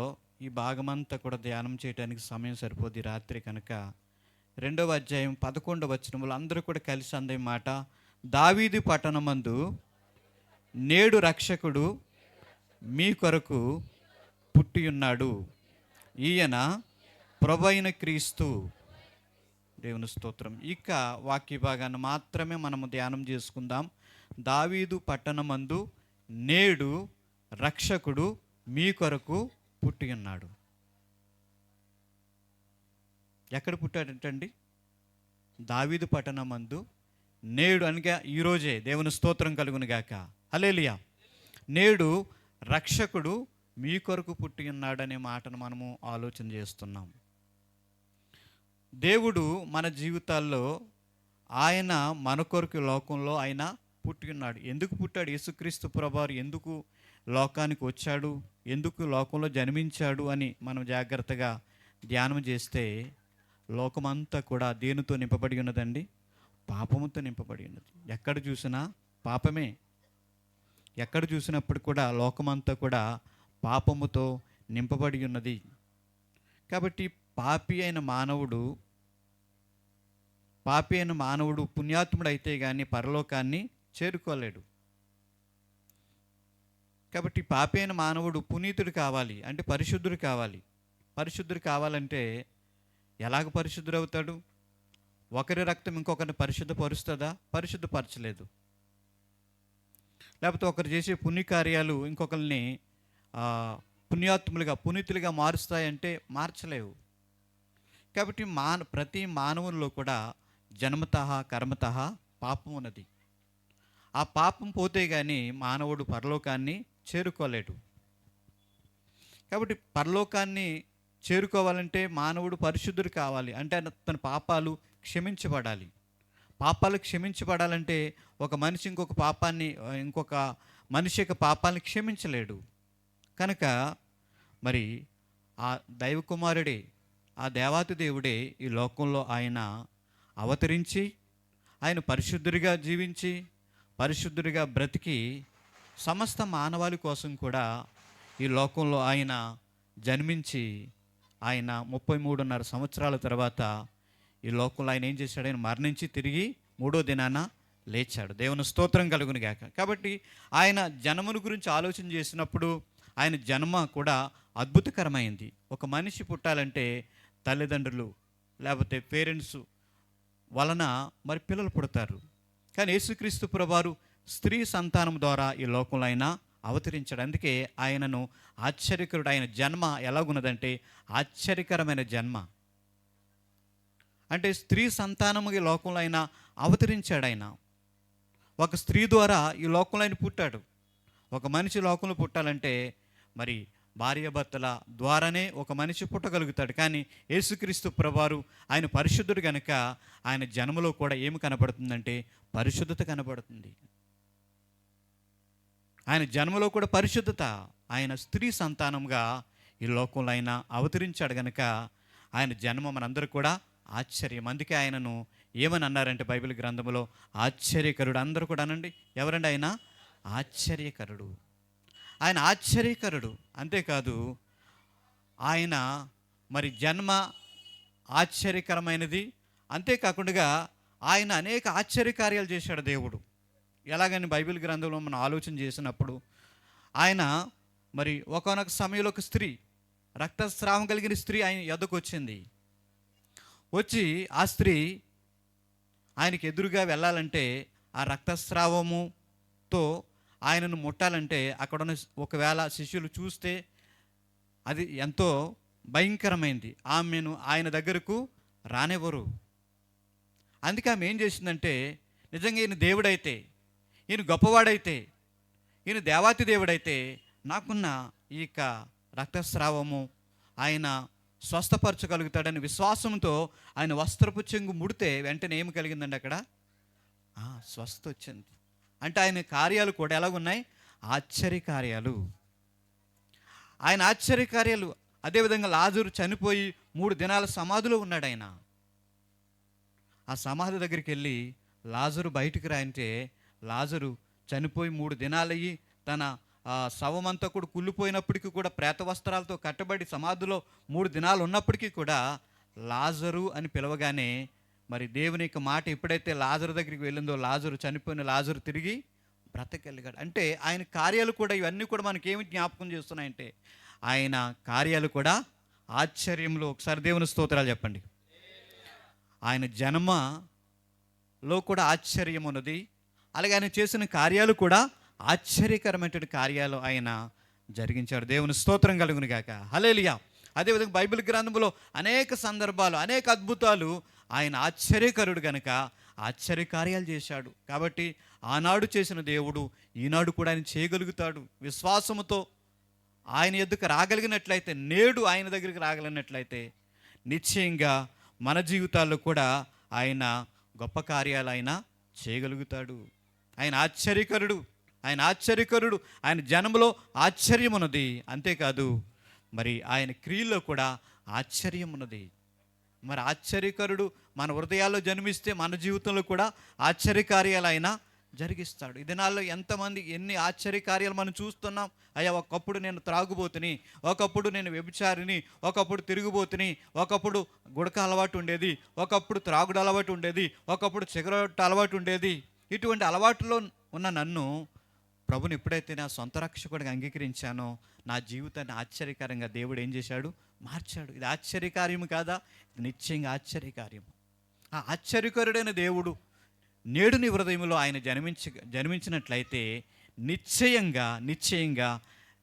ఈ భాగమంతా కూడా ధ్యానం చేయడానికి సమయం సరిపోద్ది రాత్రి కనుక 2వ అధ్యాయం 11వ వచనములు అందరూ కూడా కలిసి అందే మాట, దావీదు పట్టణమందు నేడు రక్షకుడు మీ కొరకు పుట్టి ఉన్నాడు, ఈయన ప్రభైన క్రీస్తు. దేవుని స్తోత్రం. ఇక వాక్య భాగాన్ని మాత్రమే మనము ధ్యానం చేసుకుందాం. దావీదు పట్టణమందు నేడు రక్షకుడు మీ కొరకు పుట్టి ఉన్నాడు. ఎక్కడ పుట్టాడంటండి? దావీదు పట్టణమందు నేడు అనగా ఈరోజే. దేవుని స్తోత్రం కలుగును గాక. హల్లెలూయా. నేడు రక్షకుడు మీ కొరకు పుట్టి ఉన్నాడనే మాటను మనము ఆలోచన చేస్తున్నాం. దేవుడు మన జీవితాల్లో ఆయన మన కొరకు లోకంలో ఆయన పుట్టి ఉన్నాడు. ఎందుకు పుట్టాడు? యేసుక్రీస్తు ప్రభువారు ఎందుకు లోకానికి వచ్చాడు, ఎందుకు లోకంలో జన్మించాడు అని మనం జాగ్రత్తగా ధ్యానం చేస్తే లోకమంతా కూడా దేనితో నింపబడి ఉన్నదండి? పాపముతో నింపబడి ఉన్నది. ఎక్కడ చూసినా పాపమే. ఎక్కడ చూసినప్పుడు కూడా లోకమంతా కూడా పాపముతో నింపబడి ఉన్నది. కాబట్టి పాపి అయిన మానవుడు పుణ్యాత్ముడు అయితే కానీ పరలోకాన్ని చేరుకోలేడు. కాబట్టి పాపి అయిన మానవుడు పునీతుడు కావాలి అంటే పరిశుద్ధుడు కావాలి. పరిశుద్ధుడు కావాలంటే ఎలాగ పరిశుద్ధుడు అవుతాడు? ఒకరి రక్తం ఇంకొకరిని పరిశుద్ధపరుస్తుందా? పరిశుద్ధపరచలేదు. లేకపోతే ఒకరు చేసే పుణ్యకార్యాలు ఇంకొకరిని పునీతులుగా మారుస్తాయంటే మార్చలేవు. కాబట్టి ప్రతి మానవుల్లో కూడా జన్మతః కర్మతః పాపం ఉన్నది. ఆ పాపం పోతే కానీ మానవుడు పరలోకాన్ని చేరుకోలేడు. కాబట్టి పరలోకాన్ని చేరుకోవాలంటే మానవుడు పరిశుద్ధుడు కావాలి. అంటే తన పాపాలు క్షమించబడాలి. పాపాలు క్షమించబడాలంటే ఒక మనిషి ఇంకొక మనిషి యొక్క పాపాలని క్షమించలేడు. కనుక మరి ఆ దైవ కుమారుడే, ఆ దేవాతి దేవుడే ఈ లోకంలో ఆయన అవతరించి ఆయన పరిశుద్ధుడిగా జీవించి పరిశుద్ధుడిగా బ్రతికి సమస్త మానవాళి కోసం కూడా ఈ లోకంలో ఆయన జన్మించి ఆయన 33.5 సంవత్సరాల తర్వాత ఈ లోకంలో ఆయన ఏం చేశాడు? ఆయన మరణించి తిరిగి 3వ దినాన లేచాడు. దేవుని స్తోత్రం కలుగును గాక. కాబట్టి ఆయన జన్మను గురించి ఆలోచన చేసినప్పుడు ఆయన జన్మ కూడా అద్భుతకరమైంది. ఒక మనిషి పుట్టాలంటే తల్లిదండ్రులు లేకపోతే పేరెంట్స్ వలన మరి పిల్లలు పుడతారు. కానీ యేసుక్రీస్తు ప్రభువారు స్త్రీ సంతానం ద్వారా ఈ లోకంలో ఆయన అవతరించాడు. అందుకే ఆయనను ఆశ్చర్యకరుడు. ఆయన జన్మ ఎలాగున్నదంటే ఆశ్చర్యకరమైన జన్మ. అంటే స్త్రీ సంతానము ఈ లోకంలో ఆయన అవతరించాడు. ఆయన ఒక స్త్రీ ద్వారా ఈ లోకంలో ఆయన పుట్టాడు. ఒక మనిషి లోకంలో పుట్టాలంటే మరి భార్యాభర్తల ద్వారానే ఒక మనిషి పుట్టగలుగుతాడు. కానీ యేసుక్రీస్తు ప్రభువారు ఆయన పరిశుద్ధుడు కనుక ఆయన జన్మలో కూడా ఏమి కనబడుతుందంటే పరిశుద్ధత కనబడుతుంది. ఆయన జన్మలో కూడా పరిశుద్ధత. ఆయన స్త్రీ సంతానంగా ఈ లోకంలో ఆయన అవతరించాడు కనుక ఆయన జన్మ మనందరూ కూడా ఆశ్చర్యం. అందుకే ఆయనను ఏమని అన్నారంటే బైబిల్ గ్రంథంలో ఆశ్చర్యకరుడు. అందరూ కూడా అనండి, ఎవరండి ఆయన? ఆశ్చర్యకరుడు. ఆయన ఆశ్చర్యకరుడు. అంతేకాదు ఆయన మరి జన్మ ఆశ్చర్యకరమైనది. అంతేకాకుండా ఆయన అనేక ఆశ్చర్యకార్యాలు చేశాడు దేవుడు. ఎలాగని బైబిల్ గ్రంథంలో మనం ఆలోచన చేసినప్పుడు ఆయన మరి ఒకానొక సమయంలో ఒక స్త్రీ, రక్తస్రావం కలిగిన స్త్రీ ఆయన ఎద్దకు వచ్చింది. వచ్చి ఆ స్త్రీ ఆయనకి ఎదురుగా వెళ్ళాలంటే ఆ రక్తస్రావముతో ఆయనను ముట్టాలంటే అక్కడ ఉన్న ఒకవేళ శిష్యులు చూస్తే అది ఎంతో భయంకరమైంది. ఆమెను ఆయన దగ్గరకు రానివ్వరు. అందుకే ఆమె ఏం చేసిందంటే, నిజంగా ఈయన దేవుడైతే, ఈయన గొప్పవాడైతే, ఈయన దేవాతి దేవుడైతే నాకున్న ఈ రక్తస్రావము ఆయన స్వస్థపరచగలుగుతాడని విశ్వాసంతో ఆయన వస్త్రపు చెంగు ముడితే వెంటనే ఏమి కలిగిందండి అక్కడ? స్వస్థత వచ్చింది. అంటే ఆయన కార్యాలు కూడా ఎలాగున్నాయి? ఆశ్చర్యకార్యాలు. ఆయన ఆశ్చర్యకార్యాలు. అదేవిధంగా లాజరు చనిపోయి 3 దినాల సమాధిలో ఉన్నాడు ఆయన. ఆ సమాధి దగ్గరికి వెళ్ళి లాజరు బయటికి రా అంటే, లాజరు చనిపోయి 3 దినాలయ్యి తన శవమంతా కూడా కుళ్ళిపోయినప్పటికీ కూడా ప్రేత వస్త్రాలతో కట్టబడి సమాధిలో 3 దినాలు ఉన్నప్పటికీ కూడా లాజరు అని పిలవగానే మరి దేవుని యొక్క మాట ఎప్పుడైతే లాజరు దగ్గరికి వెళ్ళిందో, లాజరు చనిపోయిన లాజరు తిరిగి బ్రతకెళ్ళగాడు. అంటే ఆయన కార్యాలు కూడా ఇవన్నీ కూడా మనకేమి జ్ఞాపకం చేస్తున్నాయంటే ఆయన కార్యాలు కూడా ఆశ్చర్యంలో. ఒకసారి దేవుని స్తోత్రాలు చెప్పండి. ఆయన జన్మలో కూడా ఆశ్చర్యం ఉన్నది. అలాగే ఆయన చేసిన కార్యాలు కూడా ఆశ్చర్యకరమైన కార్యాలు ఆయన జరిగించాడు. దేవుని స్తోత్రం కలుగును గాక. హల్లెలూయా. అదేవిధంగా బైబిల్ గ్రంథంలో అనేక సందర్భాలు, అనేక అద్భుతాలు ఆయన ఆశ్చర్యకరుడు గనుక ఆశ్చర్యకార్యాలు చేశాడు. కాబట్టి ఆనాడు చేసిన దేవుడు ఈనాడు కూడా ఆయన చేయగలుగుతాడు. విశ్వాసముతో ఆయన ఎద్దుకు రాగలిగినట్లయితే, నేడు ఆయన దగ్గరికి రాగలిగినట్లయితే నిశ్చయంగా మన జీవితాల్లో కూడా ఆయన గొప్ప కార్యాలు ఆయన చేయగలుగుతాడు. ఆయన ఆశ్చర్యకరుడు. ఆయన ఆశ్చర్యకరుడు. ఆయన జన్మలో ఆశ్చర్యం ఉన్నది. అంతేకాదు మరి ఆయన క్రియల్లో కూడా ఆశ్చర్యం ఉన్నది. మరి ఆశ్చర్యకరుడు మన హృదయాల్లో జన్మిస్తే మన జీవితంలో కూడా ఆశ్చర్యకార్యాలు ఆయన జరిగిస్తాడు. ఈ దినాల్లో ఎంతమంది ఎన్ని ఆశ్చర్యకార్యాలు మనం చూస్తున్నాం. అయ్యా, ఒకప్పుడు నేను త్రాగుబోతుని, ఒకప్పుడు నేను వ్యభిచారిని, ఒకప్పుడు తిరుగుబోతుని, ఒకప్పుడు గుడక అలవాటు ఉండేది, ఒకప్పుడు త్రాగుడు అలవాటు ఉండేది, ఒకప్పుడు సిగరెట్ అలవాటు ఉండేది. ఇటువంటి అలవాటులో ఉన్న నన్ను ప్రభుని ఎప్పుడైతే నా సొంత రక్షకుడిగా అంగీకరించానో నా జీవితాన్ని ఆశ్చర్యకరంగా దేవుడు ఏం చేశాడు? మార్చాడు. ఇది ఆశ్చర్యకార్యము కాదా? ఇది నిశ్చయంగా ఆశ్చర్యకార్యము. ఆ ఆశ్చర్యకరుడైన దేవుడు నేడు నీ హృదయంలో ఆయన జన్మించినట్లయితే నిశ్చయంగా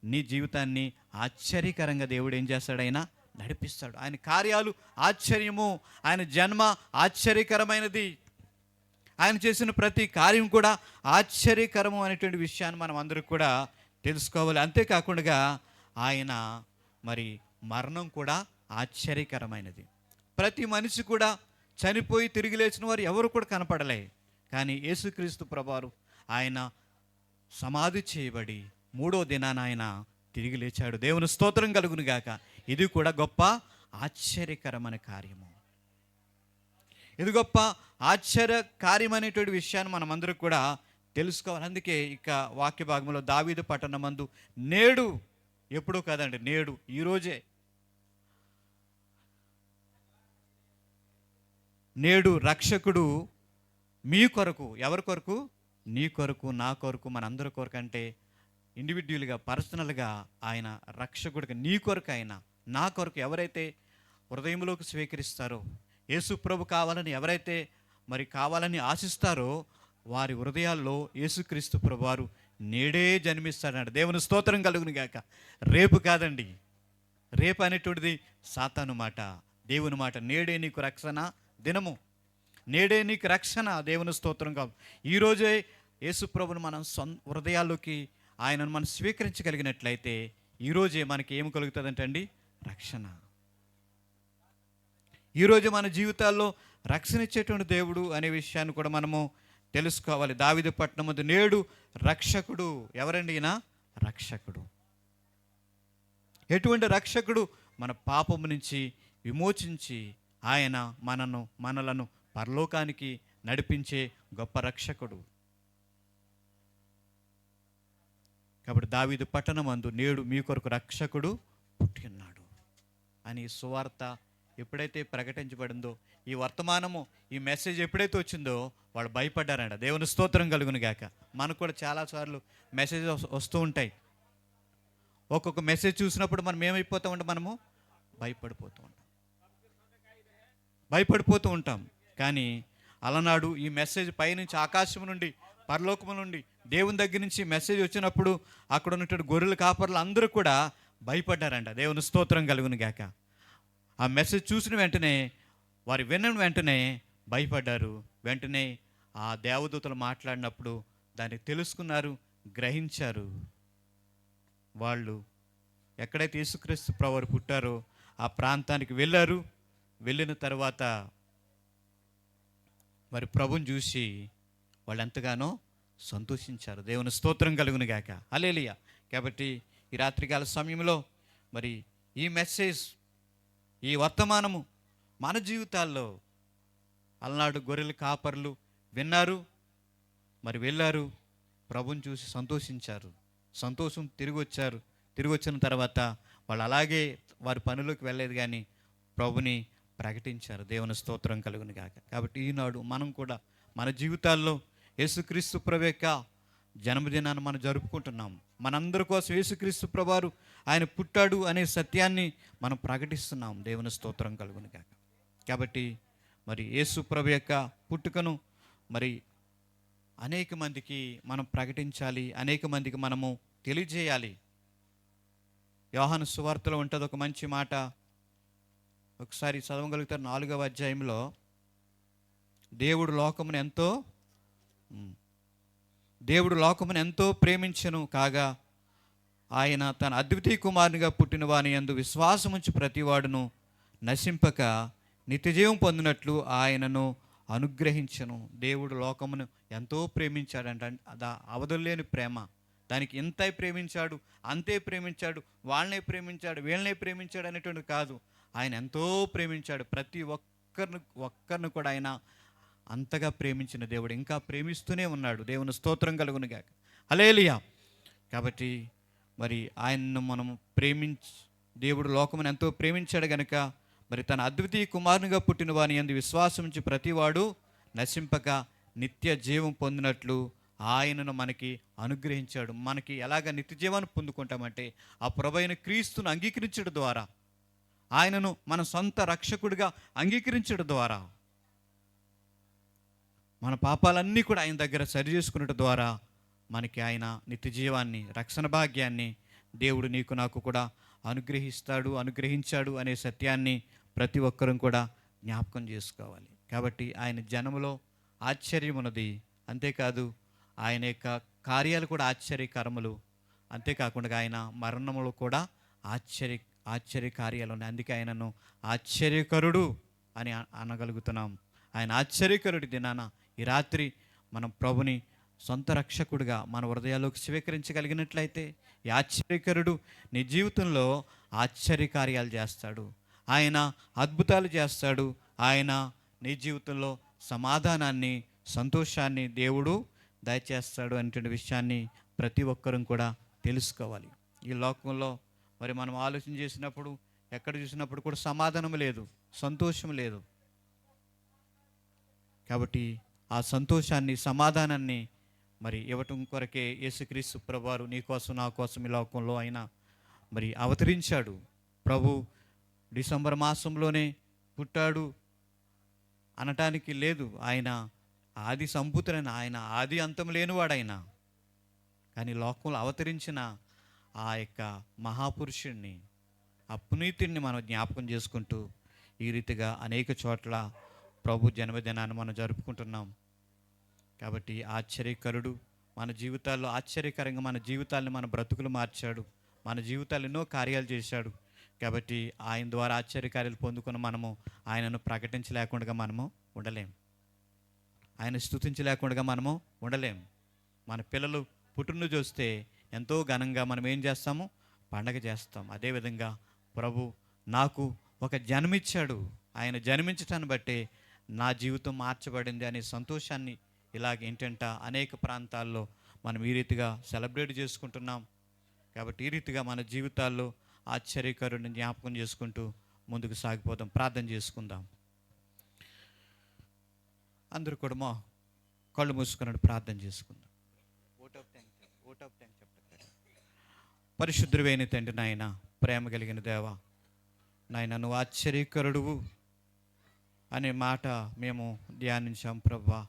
నీ జీవితాన్ని ఆశ్చర్యకరంగా దేవుడు ఏం చేస్తాడు? ఆయన నడిపిస్తాడు. ఆయన కార్యాలు ఆశ్చర్యము. ఆయన జన్మ ఆశ్చర్యకరమైనది. ఆయన చేసిన ప్రతి కార్యం కూడా ఆశ్చర్యకరము అనేటువంటి విషయాన్ని మనం అందరూ కూడా తెలుసుకోవాలి. అంతేకాకుండా ఆయన మరి మరణం కూడా ఆశ్చర్యకరమైనది. ప్రతి మనిషి కూడా చనిపోయి తిరిగి లేచిన వారు ఎవరు కూడా కనపడలే. కానీ యేసుక్రీస్తు ప్రభువారు ఆయన సమాధి చేయబడి 3వ దినాన ఆయన తిరిగి లేచాడు. దేవుని స్తోత్రం కలుగును గాక. ఇది కూడా గొప్ప ఆశ్చర్యకరమైన కార్యము. ఇది గొప్ప ఆశ్చర్య కార్యం అనేటువంటి విషయాన్ని మనం అందరూ కూడా తెలుసుకోవాలి. అందుకే ఇక వాక్య భాగంలో దావీదు పట్టణమందు నేడు, ఎప్పుడూ కాదండి, నేడు ఈరోజే, నేడు రక్షకుడు మీ కొరకు, ఎవరి కొరకు? నీ కొరకు, నా కొరకు, మనందరి కొరకు. అంటే ఇండివిడ్యువల్గా, పర్సనల్గా ఆయన రక్షకుడిగా నీ కొరకు, ఆయన నా కొరకు ఎవరైతే హృదయంలోకి స్వీకరిస్తారో, యేసు ప్రభు కావాలని ఎవరైతే మరి కావాలని ఆశిస్తారో వారి హృదయాల్లో యేసుక్రీస్తు ప్రభువారు నేడే జన్మిస్తాడంట. దేవుని స్తోత్రం కలుగును గాక. రేపు కాదండి. రేపు అనేటువంటిది సాతాను మాట, దేవుని మాట. నేడే నీకు రక్షణ దినము, నేడే నీకు రక్షణ. దేవుని స్తోత్రం కాదు. ఈరోజే యేసు ప్రభుని మనం హృదయాల్లోకి ఆయనను మనం స్వీకరించగలిగినట్లయితే ఈరోజే మనకి ఏమి కలుగుతుందంటే అండి? రక్షణ. ఈరోజు మన జీవితాల్లో రక్షణ ఇచ్చేటువంటి దేవుడు అనే విషయాన్ని కూడా మనము తెలుసుకోవాలి. దావీదు పట్టణమందు నేడు రక్షకుడు. ఎవరండి ఈయన? రక్షకుడు. ఎటువంటి రక్షకుడు? మన పాపము నుంచి విమోచించి ఆయన మనలను పరలోకానికి నడిపించే గొప్ప రక్షకుడు. కాబట్టి దావీదు పట్టణమందు నేడు మీ కొరకు రక్షకుడు పుట్టి ఉన్నాడు అని సువార్త ఎప్పుడైతే ప్రకటించబడిందో, ఈ వర్తమానము, ఈ మెసేజ్ ఎప్పుడైతే వచ్చిందో వాళ్ళు భయపడ్డారంట. దేవుని స్తోత్రం కలుగును గాక. మనకు కూడా చాలాసార్లు మెసేజ్ వస్తూ ఉంటాయి. ఒక్కొక్క మెసేజ్ చూసినప్పుడు మనం ఏమైపోతామంటే మనము భయపడిపోతూ ఉంటాం. కానీ అలనాడు ఈ మెసేజ్ పైనుంచి, ఆకాశం నుండి, పరలోకము నుండి, దేవుని దగ్గర నుంచి మెసేజ్ వచ్చినప్పుడు అక్కడ ఉన్నటువంటి గొర్రెల కాపర్లు అందరూ కూడా భయపడ్డారంట. దేవుని స్తోత్రం కలుగును గాక. ఆ మెసేజ్ చూసిన వెంటనే, వారు విన్న వెంటనే భయపడ్డారు. వెంటనే ఆ దేవదూతలు మాట్లాడినప్పుడు దాన్ని తెలుసుకున్నారు, గ్రహించారు. వాళ్ళు ఎక్కడైతే యేసుక్రీస్తు ప్రభువారు పుట్టారో ఆ ప్రాంతానికి వెళ్ళారు. వెళ్ళిన తర్వాత మరి ప్రభుని చూసి వాళ్ళు ఎంతగానో సంతోషించారు. దేవుని స్తోత్రం కలుగును గాక. హల్లెలూయా. కాబట్టి ఈ రాత్రికాల సమయంలో మరి ఈ మెసేజ్, ఈ వర్తమానము మన జీవితాల్లో అలనాడు గొర్రెల కాపర్లు విన్నారు, మరి వెళ్ళారు, ప్రభుని చూసి సంతోషించారు. సంతోషం తిరిగి వచ్చారు. తిరిగి వచ్చిన తర్వాత వాళ్ళు అలాగే వారి పనులకు వెళ్ళలేదు, కానీ ప్రభుని ప్రకటించారు. దేవుని స్తోత్రం కలుగును గాక. కాబట్టి ఈనాడు మనం కూడా మన జీవితాల్లో యేసుక్రీస్తు ప్రభు యొక్క జన్మదినాన్ని మనం జరుపుకుంటున్నాం. మనందరి కోసం యేసుక్రీస్తు ప్రభువారు ఆయన పుట్టాడు అనే సత్యాన్ని మనం ప్రకటిస్తున్నాం. దేవుని స్తోత్రం కలుగును గాక. కాబట్టి మరి యేసు ప్రభు యొక్క పుట్టుకను మరి అనేక మందికి మనం ప్రకటించాలి, అనేక మందికి మనము తెలియజేయాలి. యోహాను సువార్తలో ఉంటుంది ఒక మంచి మాట, ఒకసారి చదవగలుగుతారు. 4వ అధ్యాయంలో దేవుడు లోకమును ఎంతో ప్రేమించెను కాగా ఆయన తన అద్వితీయ కుమారునిగా పుట్టిన వాని యందు విశ్వాసముంచి ప్రతివాడును నశింపక నిత్యజీవం పొందినట్లు ఆయనను అనుగ్రహించను. దేవుడు లోకమును ఎంతో ప్రేమించాడంట. అది అవధుల్లేని ప్రేమ. దానికి ఇంత ప్రేమించాడు, అంతే ప్రేమించాడు, వాళ్ళనే ప్రేమించాడు, వీళ్ళనే ప్రేమించాడు అనేటువంటి కాదు. ఆయన ఎంతో ప్రేమించాడు. ప్రతి ఒక్కరిని కూడా ఆయన అంతగా ప్రేమించిన దేవుడు ఇంకా ప్రేమిస్తూనే ఉన్నాడు. దేవుని స్తోత్రం కలుగును గాక. హల్లెలూయా. కాబట్టి మరి ఆయన్ను మనం దేవుడు లోకమును ఎంతో ప్రేమించాడు గనుక మరి తన అద్వితీయ కుమారునిగా పుట్టిన వాని యందు విశ్వాసముంచి ప్రతివాడు నశింపక నిత్య జీవం పొందినట్లు ఆయనను మనకి అనుగ్రహించాడు. మనకి ఎలాగ నిత్య జీవాన్ని పొందుకుంటామంటే ఆ ప్రభువైన క్రీస్తును అంగీకరించడం ద్వారా, ఆయనను మన సొంత రక్షకుడిగా అంగీకరించడం ద్వారా, మన పాపాలన్నీ కూడా ఆయన దగ్గర సరి చేసుకున్నట్టు ద్వారా మనకి ఆయన నిత్య జీవాన్ని, రక్షణ భాగ్యాన్ని దేవుడు నీకు నాకు కూడా అనుగ్రహించాడు అనే సత్యాన్ని ప్రతి ఒక్కరూ కూడా జ్ఞాపకం చేసుకోవాలి. కాబట్టి ఆయన జన్మలో ఆశ్చర్యం ఉన్నది. అంతేకాదు ఆయన యొక్క కార్యాలు కూడా ఆశ్చర్యకరములు. అంతేకాకుండా ఆయన మరణములు కూడా ఆశ్చర్య కార్యాలు ఉన్నాయి. అందుకే ఆయనను ఆశ్చర్యకరుడు అని అనగలుగుతున్నాం. ఆయన ఆశ్చర్యకరుడి దినాన ఈ రాత్రి మనం ప్రభుని సొంత రక్షకుడిగా మన హృదయాల్లోకి స్వీకరించగలిగినట్లయితే ఈ ఆశ్చర్యకరుడు నీ జీవితంలో ఆశ్చర్యకార్యాలు చేస్తాడు. ఆయన అద్భుతాలు చేస్తాడు. ఆయన నీ జీవితంలో సమాధానాన్ని, సంతోషాన్ని దేవుడు దయచేస్తాడు అనేటువంటి విషయాన్ని ప్రతి ఒక్కరూ కూడా తెలుసుకోవాలి. ఈ లోకంలో మరి మనం ఆలోచన చేసినప్పుడు, ఎక్కడ చూసినప్పుడు కూడా సమాధానం లేదు, సంతోషం లేదు. కాబట్టి ఆ సంతోషాన్ని, సమాధానాన్ని మరి ఇవ్వటం కొరకే యేసుక్రీస్తు ప్రభువారు నీ కోసం నా కోసం ఈ లోకంలో ఆయన మరి అవతరించాడు. ప్రభు డిసెంబర్ మాసంలోనే పుట్టాడు అనటానికి లేదు. ఆయన ఆది సంపుతుడైన, ఆయన ఆది అంతం లేనివాడైనా, కానీ లోకంలో అవతరించిన ఆ యొక్క మహాపురుషుణ్ణి, ఆ పునీతుడిని మనం జ్ఞాపకం చేసుకుంటూ ఈ రీతిగా అనేక చోట్ల ప్రభు జన్మదినాన్ని మనం జరుపుకుంటున్నాం. కాబట్టి ఆశ్చర్యకరుడు మన జీవితాల్లో ఆశ్చర్యకరంగా మన జీవితాలను, మన బ్రతుకులు మార్చాడు. మన జీవితాలు ఎన్నో కార్యాలు చేశాడు. కాబట్టి ఆయన ద్వారా ఆశ్చర్యకార్యాలు పొందుకున్న మనము ఆయనను ప్రకటించలేకుండా మనము ఉండలేం. ఆయన స్తుతించలేకుండా మనము ఉండలేం. మన పిల్లలు పుట్టినరోజు వస్తే ఎంతో ఘనంగా మనం ఏం చేస్తాము? పండగ చేస్తాం. అదేవిధంగా ప్రభు నాకు ఒక జన్మిచ్చాడు, ఆయన జన్మించటాన్ని బట్టే నా జీవితం మార్చబడింది అనే సంతోషాన్ని ఇలాగేంటంట అనేక ప్రాంతాల్లో మనం ఈ రీతిగా సెలబ్రేట్ చేసుకుంటున్నాం. కాబట్టి ఈ రీతిగా మన జీవితాల్లో ఆశ్చర్యకరుడిని జ్ఞాపకం చేసుకుంటూ ముందుకు సాగిపోదాం. ప్రార్థన చేసుకుందాం. అందరూ కూడా మా కళ్ళు మూసుకున్నట్టు ప్రార్థన చేసుకుందాం. పరిశుద్ధుడైన తండ్రి, నాయన ప్రేమ కలిగిన దేవా, నాయన నువ్వు ఆశ్చర్యకరుడువు అనే మాట మేము ధ్యానించాం ప్రభువా.